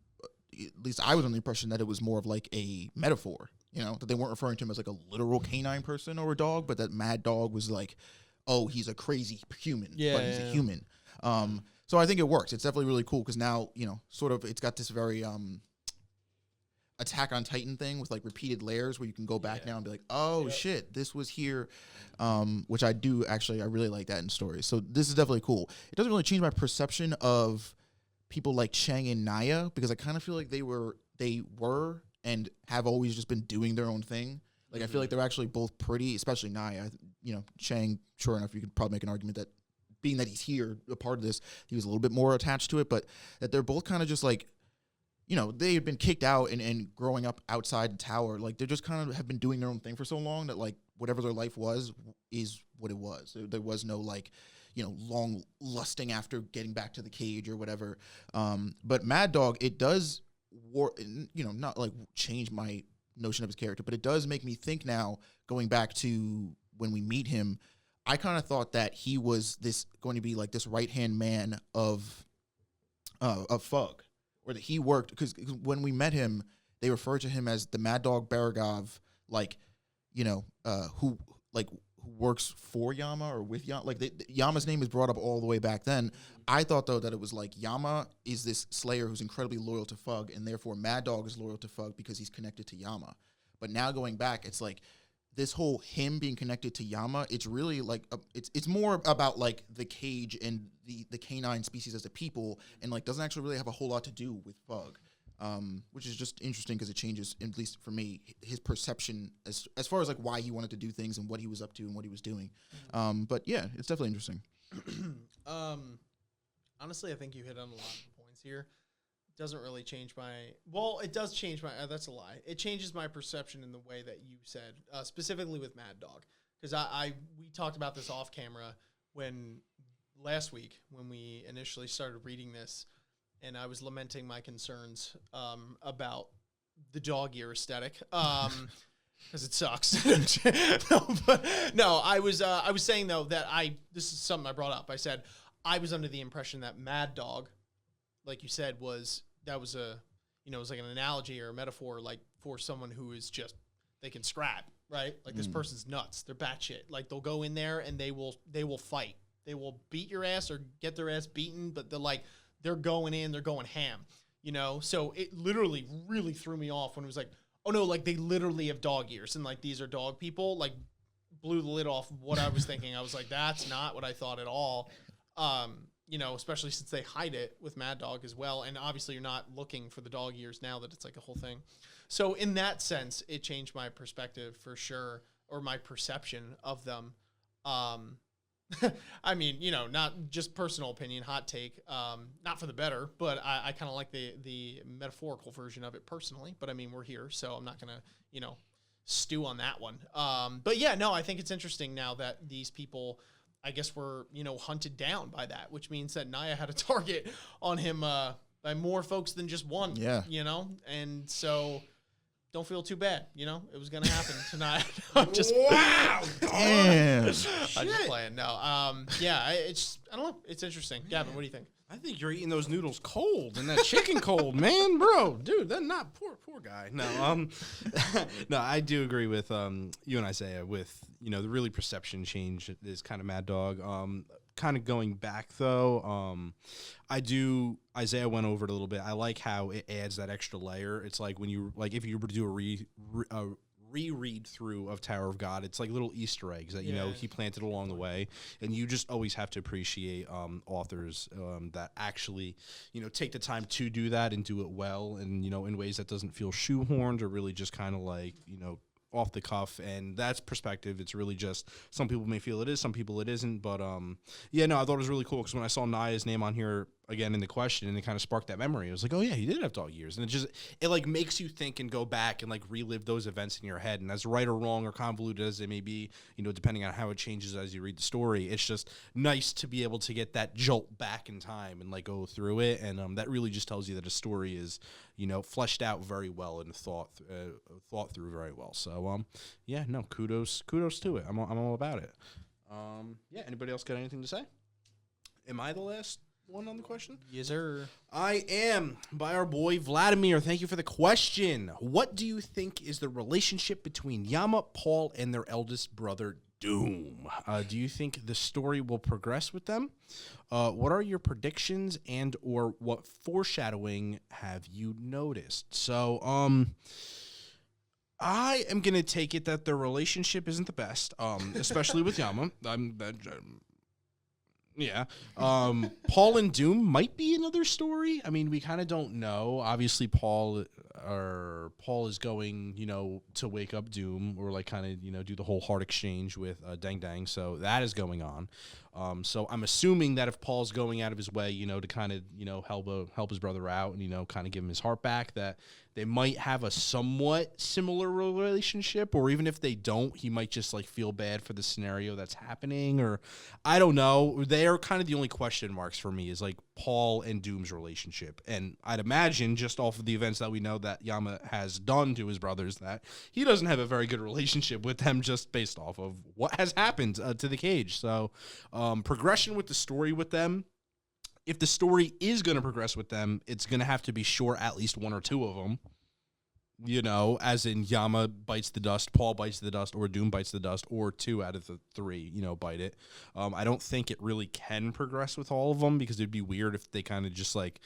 at least I was under the impression that it was more of like a metaphor, that they weren't referring to him as like a literal canine person or a dog, but that Mad Dog was like, oh, he's a crazy human, but he's a human. So I think it works. It's definitely really cool, because now, sort of it's got this very Attack on Titan thing with like repeated layers where you can go back now and be like, oh shit, this was here, which I really like that in stories. So this is definitely cool. It doesn't really change my perception of people like Chang and Naya, because I kind of feel like they were and have always just been doing their own thing. Like I feel like they're actually both pretty, especially Naya. Chang, sure enough, you could probably make an argument that being that he's here, a part of this, he was a little bit more attached to it, but that they're both kind of just like, they had been kicked out and growing up outside the tower. Like they just kind of have been doing their own thing for so long that like whatever their life was is what it was. There was no like, long lusting after getting back to the cage or whatever. But Mad Dog, it does, not like change my notion of his character, but it does make me think now, going back to when we meet him, I kind of thought that he was going to be like this right-hand man of FUG. Or that he worked, because when we met him, they referred to him as the Mad Dog Baragov, who works for Yama or with Yama. Like Yama's name is brought up all the way back then. I thought though that it was like Yama is this Slayer who's incredibly loyal to FUG, and therefore Mad Dog is loyal to FUG because he's connected to Yama. But now going back, it's like this whole him being connected to Yama. It's really like it's more about like the cage and the canine species as a people, and like doesn't actually really have a whole lot to do with FUG, which is just interesting because it changes, at least for me, his perception as far as like why he wanted to do things and what he was up to and what he was doing. But yeah, it's definitely interesting. Honestly, I think you hit on a lot of points here. It doesn't really change it does change that's a lie. It changes my perception in the way that you said, specifically with Mad Dog. Because we talked about this off camera last week when we initially started reading this, and I was lamenting my concerns about the dog ear aesthetic. Because it sucks. I was saying though that this is something I brought up. I said I was under the impression that Mad Dog, like you said, was that was a, it was like an analogy or a metaphor, like for someone who is just, they can scrap, right? Like this person's nuts. They're batshit. Like they'll go in there and they will fight. They will beat your ass or get their ass beaten, but they're going in, they're going ham, So it literally really threw me off when it was like, oh no, like they literally have dog ears and like these are dog people, like blew the lid off of what I was thinking. I was like, that's not what I thought at all. Especially since they hide it with Mad Dog as well. And obviously you're not looking for the dog ears now that it's like a whole thing. So in that sense, it changed my perspective for sure, or my perception of them. I mean, not just personal opinion, hot take, not for the better, but I kind of like the metaphorical version of it personally. But I mean, we're here, so I'm not going to, stew on that one. But yeah, no, I think it's interesting now that these people, I guess, were, hunted down by that, which means that Naya had a target on him by more folks than just one. Yeah. And so don't feel too bad, it was going to happen tonight. I'm just Wow. Damn. I'm just playing. No. I don't know. It's interesting. Gavin, what do you think? I think you're eating those noodles cold and that chicken cold, man, bro. Dude, that's not poor guy. No, no, I do agree with you and Isaiah with, the really perception change is kind of Mad Dog. Kind of going back though, Isaiah went over it a little bit. I like how it adds that extra layer. It's like when you, like if you were to do a reread through of Tower of God, it's like little Easter eggs that he planted along the way, and you just always have to appreciate authors that actually take the time to do that and do it well, and in ways that doesn't feel shoehorned or really just kind of like off the cuff. And that's perspective. It's really just, some people may feel it is, some people it isn't, but I thought it was really cool because when I saw Naya's name on here again in the question, and it kind of sparked that memory. I was like, oh yeah, he did have dog ears. And it like makes you think and go back and like relive those events in your head. And as right or wrong or convoluted as they may be, depending on how it changes as you read the story, it's just nice to be able to get that jolt back in time and like go through it. And that really just tells you that a story is, fleshed out very well and thought through very well. So kudos to it. I'm all about it. Anybody else got anything to say? Am I the last one on the question? Yes, sir. I am, by our boy Vladimir. Thank you for the question. What do you think is the relationship between Yama, Paul, and their eldest brother, Doom? Do you think the story will progress with them? What are your predictions and or what foreshadowing have you noticed? So, I am going to take it that their relationship isn't the best, especially with Yama. Paul and Doom might be another story. I mean, we kind of don't know. Obviously, Paul is going, to wake up Doom or like kind of, do the whole heart exchange with Dang Dang. So that is going on. So I'm assuming that if Paul's going out of his way, to kind of, help his brother out and, kind of give him his heart back, that they might have a somewhat similar relationship, or even if they don't, he might just like feel bad for the scenario that's happening, or I don't know. They're kind of the only question marks for me is like Paul and Doom's relationship. And I'd imagine just off of the events that we know that Yama has done to his brothers that he doesn't have a very good relationship with them just based off of what has happened to the cage. So progression with the story with them. If the story is going to progress with them, it's going to have to be short, at least one or two of them. As in Yama bites the dust, Paul bites the dust, or Doom bites the dust, or two out of the three, bite it. I don't think it really can progress with all of them because it'd be weird if they kind of just like,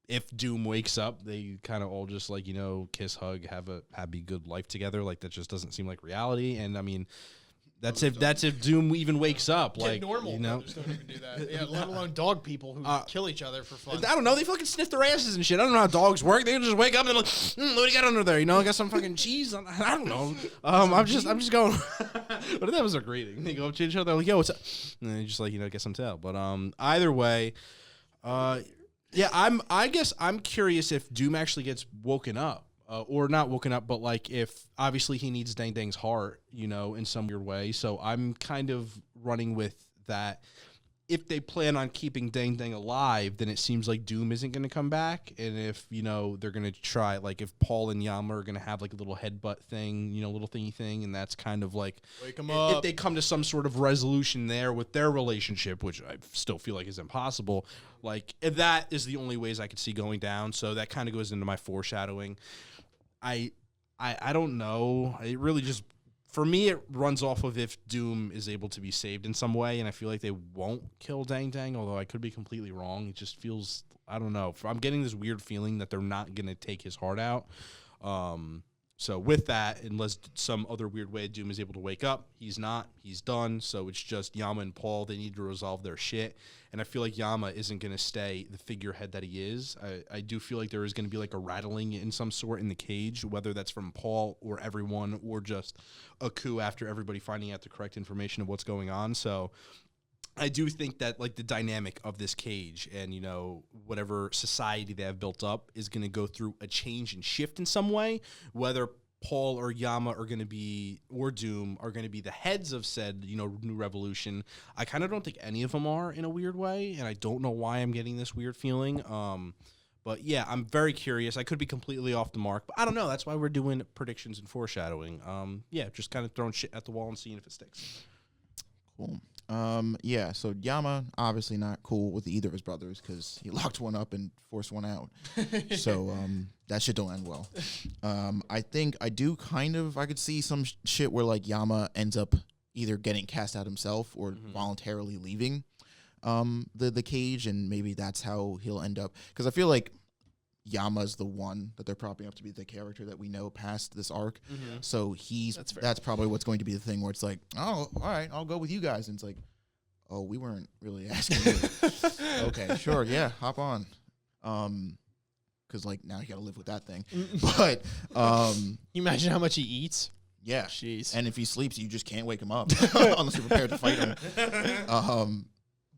if Doom wakes up, they kind of all just like, kiss, hug, have a happy, good life together. Like that just doesn't seem like reality. And I mean, that's if Doom even wakes up. Like normal brothers don't even do that. Yeah, let alone dog people who kill each other for fun. I don't know. They fucking sniff their asses and shit. I don't know how dogs work. They just wake up and they're like, what do you got under there? I got some fucking cheese. I don't know. I'm just going. But that was a greeting. They go up to each other like, yo, what's up? And they just like get some tail. But either way, I guess I'm curious if Doom actually gets woken up. Or not woken up, but like if obviously he needs Dang Dang's heart, in some weird way. So I'm kind of running with that. if they plan on keeping Dang Dang alive, then it seems like Doom isn't going to come back. And if, they're going to try, like, if Paul and Yama are going to have, like, a little headbutt thing, little thingy thing, and that's kind of like, wake 'em up. If they come to some sort of resolution there with their relationship, which I still feel like is impossible, like, if that is the only ways I could see going down. So that kind of goes into my foreshadowing. I don't know. It really just... For me, it runs off of if Doom is able to be saved in some way, and I feel like they won't kill Dang Dang, although I could be completely wrong. It just feels, I don't know. I'm getting this weird feeling that they're not going to take his heart out. So with that, unless some other weird way Doom is able to wake up, he's not. He's done. So it's just Yama and Paul. They need to resolve their shit. And I feel like Yama isn't going to stay the figurehead that he is. I do feel like there is going to be like a rattling in some sort in the cage, whether that's from Paul or everyone or just a coup after everybody finding out the correct information of what's going on. So I do think that like the dynamic of this cage and, whatever society they have built up is going to go through a change and shift in some way, whether Paul or Yama are going to be, or Doom are going to be the heads of said, new revolution. I kind of don't think any of them are in a weird way. And I don't know why I'm getting this weird feeling. But yeah, I'm very curious. I could be completely off the mark, but I don't know. That's why we're doing predictions and foreshadowing. Just kind of throwing shit at the wall and seeing if it sticks. Cool. So Yama obviously not cool with either of his brothers because he locked one up and forced one out. So that shit don't end well. I think I could see some shit where like Yama ends up either getting cast out himself or voluntarily leaving the cage, and maybe that's how he'll end up. Because I feel like Yama's the one that they're propping up to be the character that we know past this arc. So that's probably what's going to be the thing where it's like, oh, all right, I'll go with you guys. And it's like, oh, we weren't really asking you. Okay, sure, yeah, hop on. Because like now you got to live with that thing. But you imagine how much he eats? Yeah. Jeez. And if he sleeps, you just can't wake him up unless you're prepared to fight him.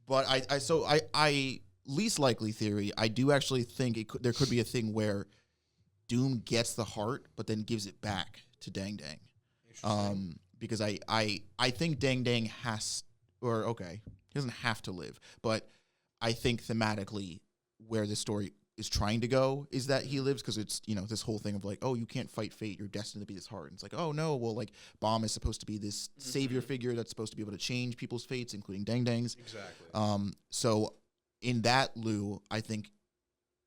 But I least likely theory, I do actually think there could be a thing where Doom gets the heart, but then gives it back to Dang Dang. Because I think Dang Dang he doesn't have to live, but I think thematically where the story is trying to go is that he lives, because it's, this whole thing of like, oh, you can't fight fate, you're destined to be this heart. And it's like, oh no, well, like Bomb is supposed to be this savior figure that's supposed to be able to change people's fates, including Dang Dang's. Exactly. So in that lieu, I think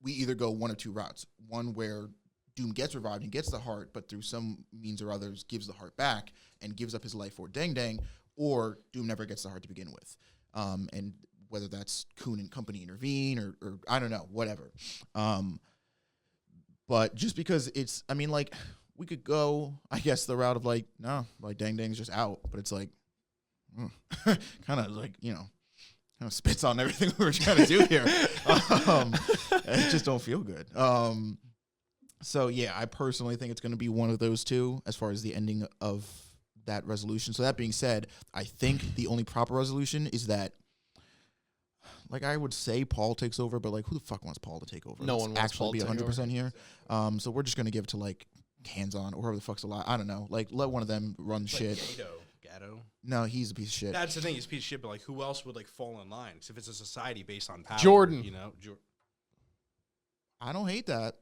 we either go one of two routes. One where Doom gets revived and gets the heart, but through some means or others gives the heart back and gives up his life for Dang Dang, or Doom never gets the heart to begin with. And whether that's Khun and company intervene or I don't know, whatever. But just because we could go, I guess, the route of like, no, like Dang Dang's just out, but it's like, kind of like, kind of spits on everything we were trying to do here. It just don't feel good. So yeah, I personally think it's going to be one of those two as far as the ending of that resolution. So that being said, I think the only proper resolution is that, like, I would say Paul takes over, but like, who the fuck wants Paul to take over? No one wants Paul to be 100% here. So we're just going to give it to like Hands-On or whoever the fuck's alive. I don't know. Like, let one of them run shit. Gatto. No, he's a piece of shit. That's the thing. He's a piece of shit. But like, who else would like fall in line? Because if it's a society based on power, Jordan. I don't hate that.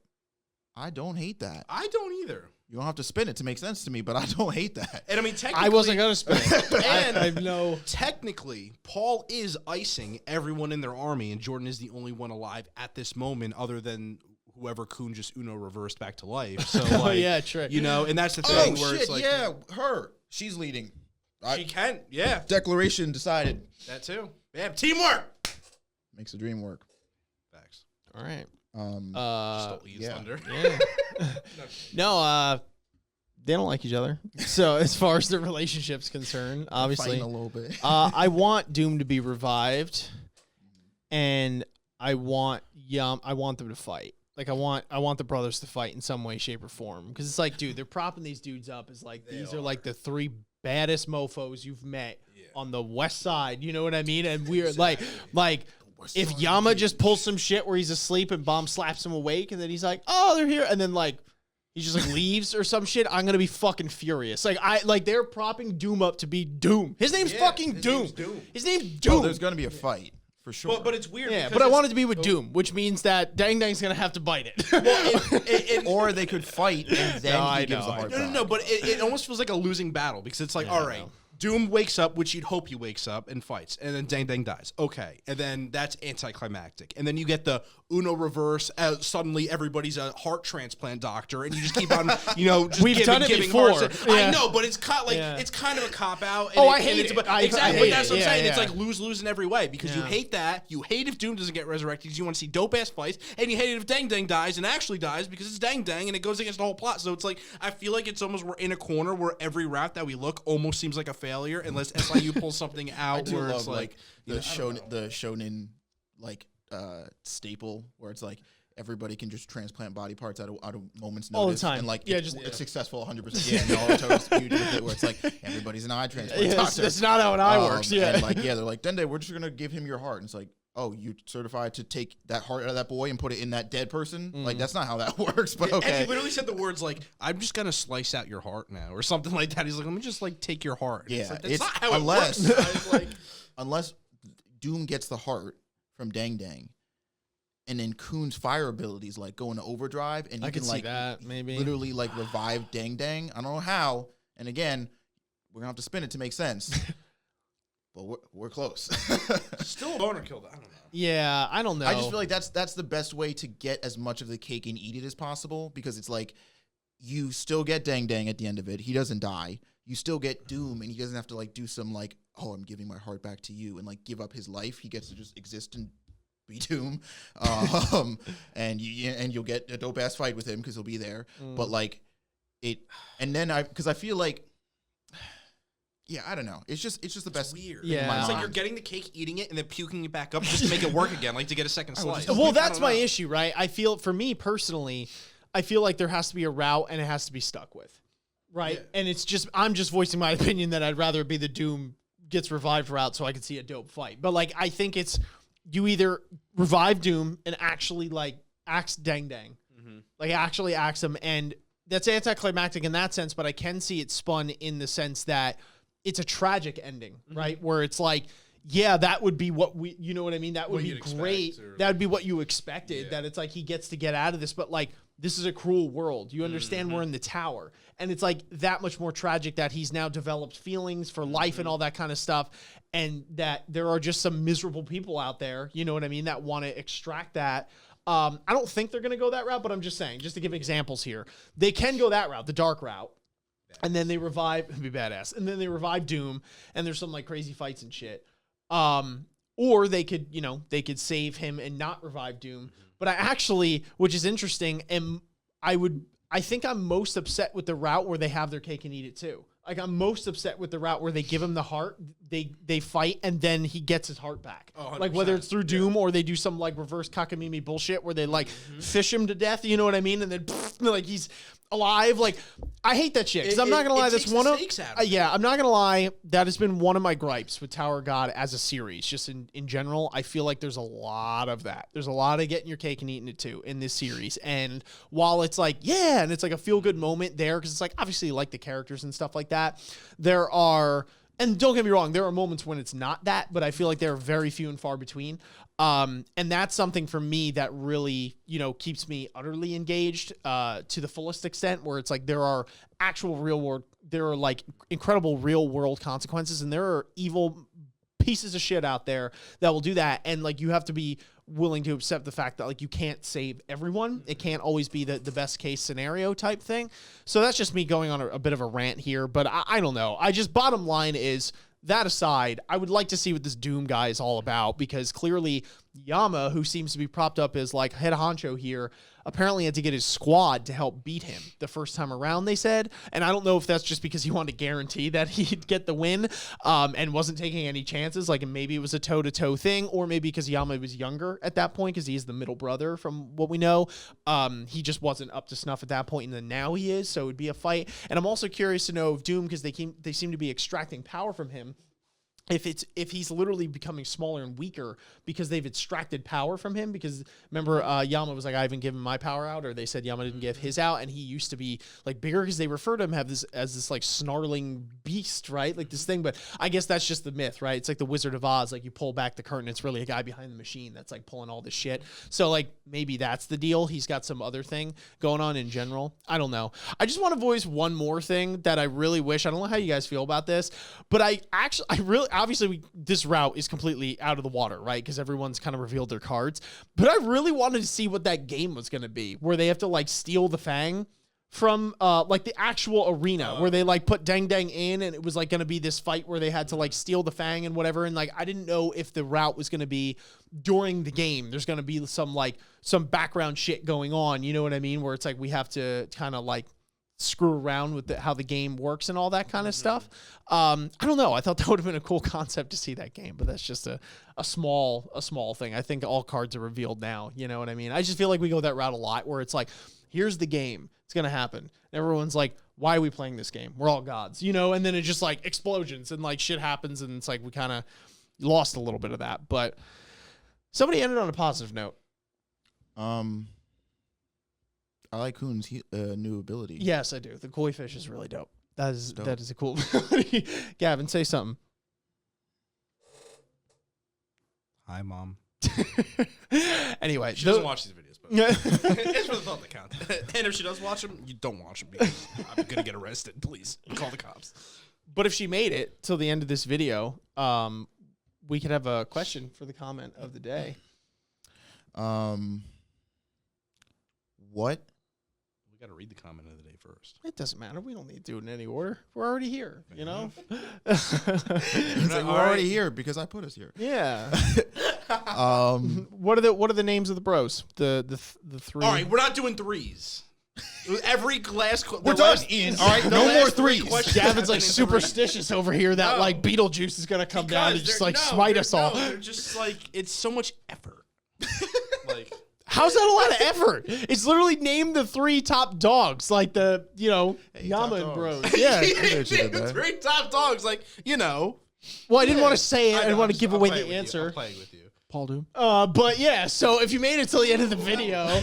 I don't either. You don't have to spin it to make sense to me, but I don't hate that. And I mean, technically, I wasn't gonna spin it. And I know. Technically, Paul is icing everyone in their army, and Jordan is the only one alive at this moment, other than whoever Khun just Uno reversed back to life. So, like, yeah, true. And that's the thing where it's like, yeah, her, she's leading. She can, yeah. Declaration decided. That too. Yeah, teamwork makes the dream work. Facts. All right. Stole Lee's thunder. Yeah. No, they don't like each other. So as far as the relationship's concerned, obviously, fighting a little bit. I want Doom to be revived, and I want them to fight. Like I want the brothers to fight in some way, shape, or form. Because it's like, dude, they're propping these dudes up as like these are like the three baddest mofos you've met on the West Side. You know what I mean? And we're like if Yama just pulls some shit where he's asleep and Bomb slaps him awake, and then he's like, oh, they're here, and then like he just like leaves or some shit, I'm gonna be fucking furious. Like they're propping Doom up to be Doom. His name's fucking Doom. His name's Doom. Oh, there's gonna be a fight for sure. But it's weird. Yeah, but I want it to be with Doom, which means that Dang Dang's gonna have to bite it. Or they could fight and then he gives the heart back. No, but it almost feels like a losing battle because it's like, all right, Doom wakes up, which you'd hope he wakes up and fights, and then Dang Dang dies. Okay, and then that's anticlimactic. And then you get the Uno reverse. Suddenly, everybody's a heart transplant doctor, and you just keep on, just We've done it giving before. hearts. Yeah. I know, but it's kind of it's kind of a cop out. I hate it. Exactly, I but hate that's it. what I'm saying. Yeah. It's like lose in every way because you hate that. You hate if Doom doesn't get resurrected because you want to see dope ass fights, and you hate it if Dang Dang dies and actually dies because it's Dang Dang and it goes against the whole plot. So it's like I feel like it's almost we're in a corner where every route that we look almost seems like a failure unless SIU pulls something out. I do where love it's like the shonen like staple where it's like everybody can just transplant body parts out of moment's notice All the time. and like Yeah, it's successful 100%. Yeah, Naruto's huge with it where it's like everybody's an eye transplant doctor. That's not how an eye works. Yeah, and like they're like Dende, we're just gonna give him your heart. And it's like, oh, you certified to take that heart out of that boy and put it in that dead person? Like that's not how that works. But okay. And he literally said the words like, "I'm just gonna slice out your heart now," or something like that. He's like, "Let me just like take your heart." Yeah, it's like, that's not how it works. guys. Like, unless Doom gets the heart from Dang Dang, and then Khun's fire abilities like go into overdrive, and you I can could like see that maybe. literally like revive Dang Dang. I don't know how. And again, we're gonna have to spin it to make sense. But we're close. still a boner killed. I don't know. Yeah, I don't know. I just feel like that's the best way to get as much of the cake and eat it as possible because it's like you still get Dang Dang at the end of it. He doesn't die. You still get Doom, and he doesn't have to like do some like, oh, I'm giving my heart back to you and like give up his life. He gets to just exist and be Doom, and you'll get a dope ass fight with him because he'll be there. But like it, and then because I feel like. Yeah, I don't know. It's just the best. Weird. Yeah. It's like you're getting the cake, eating it, and then puking it back up just to make it work again, like to get a second slice. Well, I that's don't my know. issue, right? I feel, for me personally, I feel like there has to be a route and it has to be stuck with, right? Yeah. And it's just, I'm just voicing my opinion that I'd rather be the Doom gets revived route so I can see a dope fight. But like, I think it's, you either revive Doom and actually like axe Dang Dang, like actually axe him, and that's anticlimactic in that sense, but I can see it spun in the sense that it's a tragic ending, right? Where it's like, yeah, that would be what we, you know what I mean? That would What be you'd great. expect, or- That would be what you expected, Yeah. that it's like he gets to get out of this, but like, this is a cruel world. You understand we're in the tower. And it's like that much more tragic that he's now developed feelings for life and all that kind of stuff. And that there are just some miserable people out there, you know what I mean, that want to extract that. I don't think they're going to go that route, but I'm just saying, just to give examples here, they can go that route, the dark route. And then they revive, it'd be badass. And then they revive Doom, and there's some like crazy fights and shit. Or they could, they could save him and not revive Doom. But I actually, which is interesting, I think I'm most upset with the route where they have their cake and eat it too. Like I'm most upset with the route where they give him the heart, they fight, and then he gets his heart back. Oh, like whether 100%. it's through Doom or they do some like reverse cockamamie bullshit where they like fish him to death, you know what I mean? And then like he's alive. Like I hate that shit because I'm not gonna lie, that's takes one the of stakes out of it. yeah, I'm not gonna lie, that has been one of my gripes with Tower of God as a series. Just in general, I feel like there's a lot of that. There's a lot of getting your cake and eating it too in this series. And while it's like, yeah, and it's like a feel good moment there because it's like obviously you like the characters and stuff like that. There are, and don't get me wrong, there are moments when it's not that, but I feel like they're very few and far between. And that's something for me that really, keeps me utterly engaged to the fullest extent, where it's like there are actual real world, there are like incredible real world consequences, and there are evil pieces of shit out there that will do that. And like you have to be willing to accept the fact that like you can't save everyone. It can't always be the best case scenario type thing. So that's just me going on a bit of a rant here, but I don't know. Bottom line is, that aside, I would like to see what this Doom guy is all about, because clearly Yama, who seems to be propped up as like head honcho here, apparently had to get his squad to help beat him the first time around, they said. And I don't know if that's just because he wanted to guarantee that he'd get the win and wasn't taking any chances. Like maybe it was a toe-to-toe thing, or maybe because Yama was younger at that point because he's the middle brother from what we know. He just wasn't up to snuff at that point, and then now he is, so it would be a fight. And I'm also curious to know if Doom, because they seem to be extracting power from him, if he's literally becoming smaller and weaker because they've extracted power from him. Because remember, Yama was like, I haven't given my power out, or they said Yama didn't give his out, and he used to be like bigger because they refer to him as this like snarling beast, right? Like this thing. But I guess that's just the myth, right? It's like the Wizard of Oz. Like you pull back the curtain, it's really a guy behind the machine that's like pulling all this shit. So like maybe that's the deal. He's got some other thing going on in general. I don't know. I just want to voice one more thing that I really wish. I don't know how you guys feel about this, but I really. Obviously, this route is completely out of the water, right? Because everyone's kind of revealed their cards. But I really wanted to see what that game was going to be, where they have to like steal the Fang from like the actual arena, where they like put Dang Dang in, and it was like going to be this fight where they had to like steal the Fang and whatever. And like I didn't know if the route was going to be during the game. There's going to be some background shit going on. You know what I mean? Where it's like we have to kind of like screw around with how the game works and all that kind of stuff. I don't know. I thought that would have been a cool concept to see that game, but that's just a small thing. I think all cards are revealed now. You know what I mean? I just feel like we go that route a lot, where it's like, here's the game. It's going to happen. And everyone's like, why are we playing this game? We're all gods, you know? And then it just like explosions and like shit happens. And it's like, we kind of lost a little bit of that, but somebody ended on a positive note. I like Khun's new ability. Yes, I do. The koi fish is really dope. That is a cool ability. Gavin, say something. Hi, Mom. Anyway, She doesn't watch these videos, but it's for the public account. And if she does watch them, you don't watch them because I'm going to get arrested. Please call the cops. But if she made it till the end of this video, we could have a question for the comment of the day. What? We got to read the comment of the day first. It doesn't matter. We don't need to do it in any order. We're already here, you know? It's like we're already here because I put us here. Yeah. What are the names of the bros? The three. All right, we're not doing threes. Every glass. We're done, Ian. All right, no more threes. Gavin's like superstitious over here that like Beetlejuice is gonna come down and just like smite us all. They're just like, it's so much effort. Like, how's that a lot of effort? It's literally name the three top dogs, like the Yama and Bros. Yeah, the three top dogs, like Well, I didn't want to say it. I didn't want to give away the answer. I'm playing with you. Paul Doom. But yeah, so if you made it till the end of the video,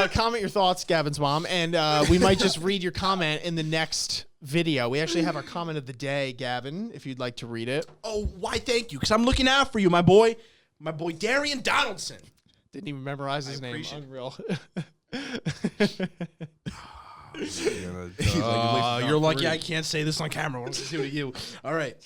comment your thoughts, Gavin's mom, and we might just read your comment in the next video. We actually have our comment of the day, Gavin, if you'd like to read it. Oh, why? Thank you, because I'm looking out for you, my boy Darian Donaldson. Didn't even memorize his name. Unreal. You're lucky I can't say this on camera. What to do to you? All right.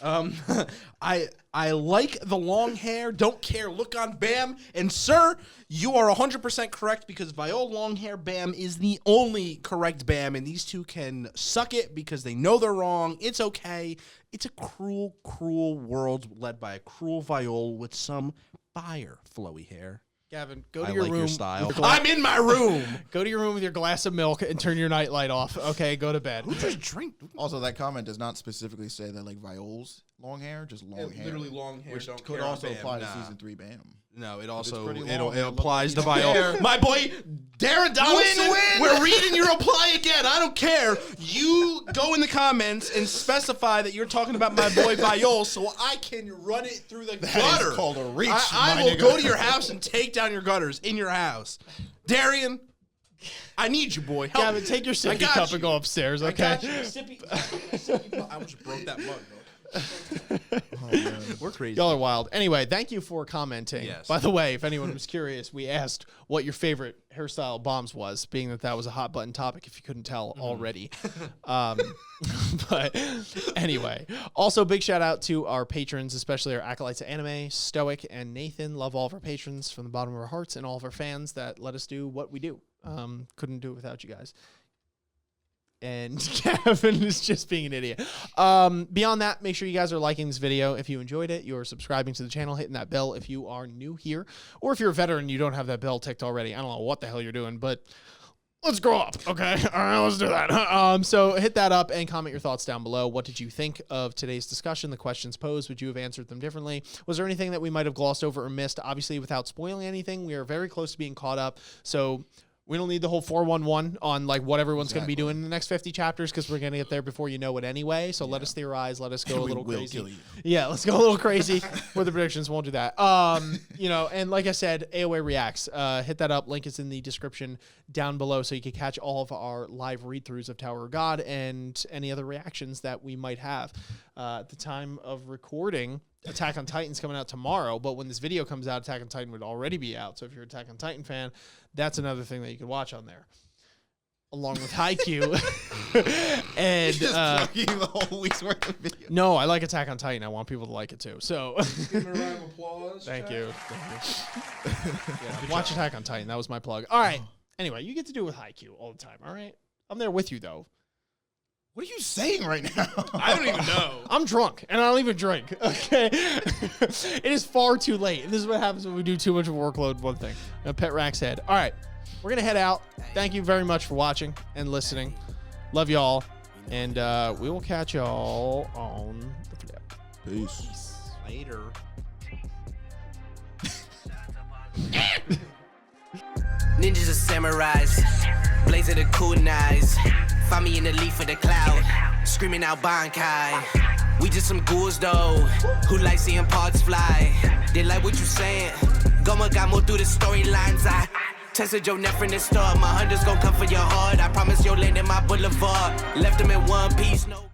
I like the long hair. Don't care. Look on Bam. And sir, you are 100% correct because Viol long hair Bam is the only correct Bam, and these two can suck it because they know they're wrong. It's okay. It's a cruel, cruel world led by a cruel Viol with some fire flowy hair. Gavin, go to your room. Your style. I'm in my room. Go to your room with your glass of milk and turn your nightlight off. Okay, go to bed. Who just drink? Also, that comment does not specifically say that like Viol's long hair, just long hair. Literally long hair. Which could also apply to season 3 Bam. No, it also it applies to Viol. My boy, Darren Donaldson, we're reading your reply again. I don't care. You go in the comments and specify that you're talking about my boy Viol so I can run it through the gutter. Is called a reach. I will go to your house and take down your gutters in your house. Darian, I need you, boy. Help Gavin, me. take your sippy cup and go upstairs, okay? I got you. Sippy. I almost broke that mug, bro. We're crazy. Y'all are wild. Anyway, thank you for commenting. Yes. By the way, if anyone was curious, we asked what your favorite hairstyle bombs was, being that was a hot button topic if you couldn't tell already. But anyway, also big shout out to our patrons, especially our Acolytes of Anime, Stoic, and Nathan. Love all of our patrons from the bottom of our hearts and all of our fans that let us do what we do. Couldn't do it without you guys. And Gavin is just being an idiot. Beyond that, make sure you guys are liking this video. If you enjoyed it, you're subscribing to the channel, hitting that bell if you are new here. Or if you're a veteran and you don't have that bell ticked already. I don't know what the hell you're doing, but let's grow up, okay? All right, let's do that. So hit that up and comment your thoughts down below. What did you think of today's discussion? The questions posed, would you have answered them differently? Was there anything that we might have glossed over or missed? Obviously, without spoiling anything, we are very close to being caught up. So We don't need the whole 411 on like what everyone's going to be doing in the next 50 chapters because we're going to get there before you know it anyway. So let us theorize. Let us go a little crazy. Kill you. Yeah, let's go a little crazy with the predictions. Won't do that. And like I said, AOA Reacts. Hit that up. Link is in the description down below so you can catch all of our live read-throughs of Tower of God and any other reactions that we might have. At the time of recording, Attack on Titan's coming out tomorrow, but when this video comes out, Attack on Titan would already be out. So if you're an Attack on Titan fan, that's another thing that you can watch on there, along with Haikyuu. And Just plugging the whole week's worth of video. no, I like Attack on Titan. I want people to like it too. So Give him a round of applause. thank you. Yeah, watch Attack on Titan. That was my plug. All right. Anyway, you get to do it with Haikyuu all the time. All right. I'm there with you though. What are you saying right now? I don't even know. I'm drunk, and I don't even drink, okay? It is far too late. And this is what happens when we do too much of a workload, one thing. Pet Rack's head. All right, we're going to head out. Thank you very much for watching and listening. Love y'all, and we will catch y'all on the flip. Peace. Later. Ninjas are samurais, blaze of the kunais. Find me in the leaf of the cloud, screaming out Bankai. We just some ghouls though, who like seeing parts fly. They like what you saying, Goma got more through the storylines. I tested your neck from the start, my hunters gon' come for your heart. I promise you'll land in my boulevard, left them in one piece, no.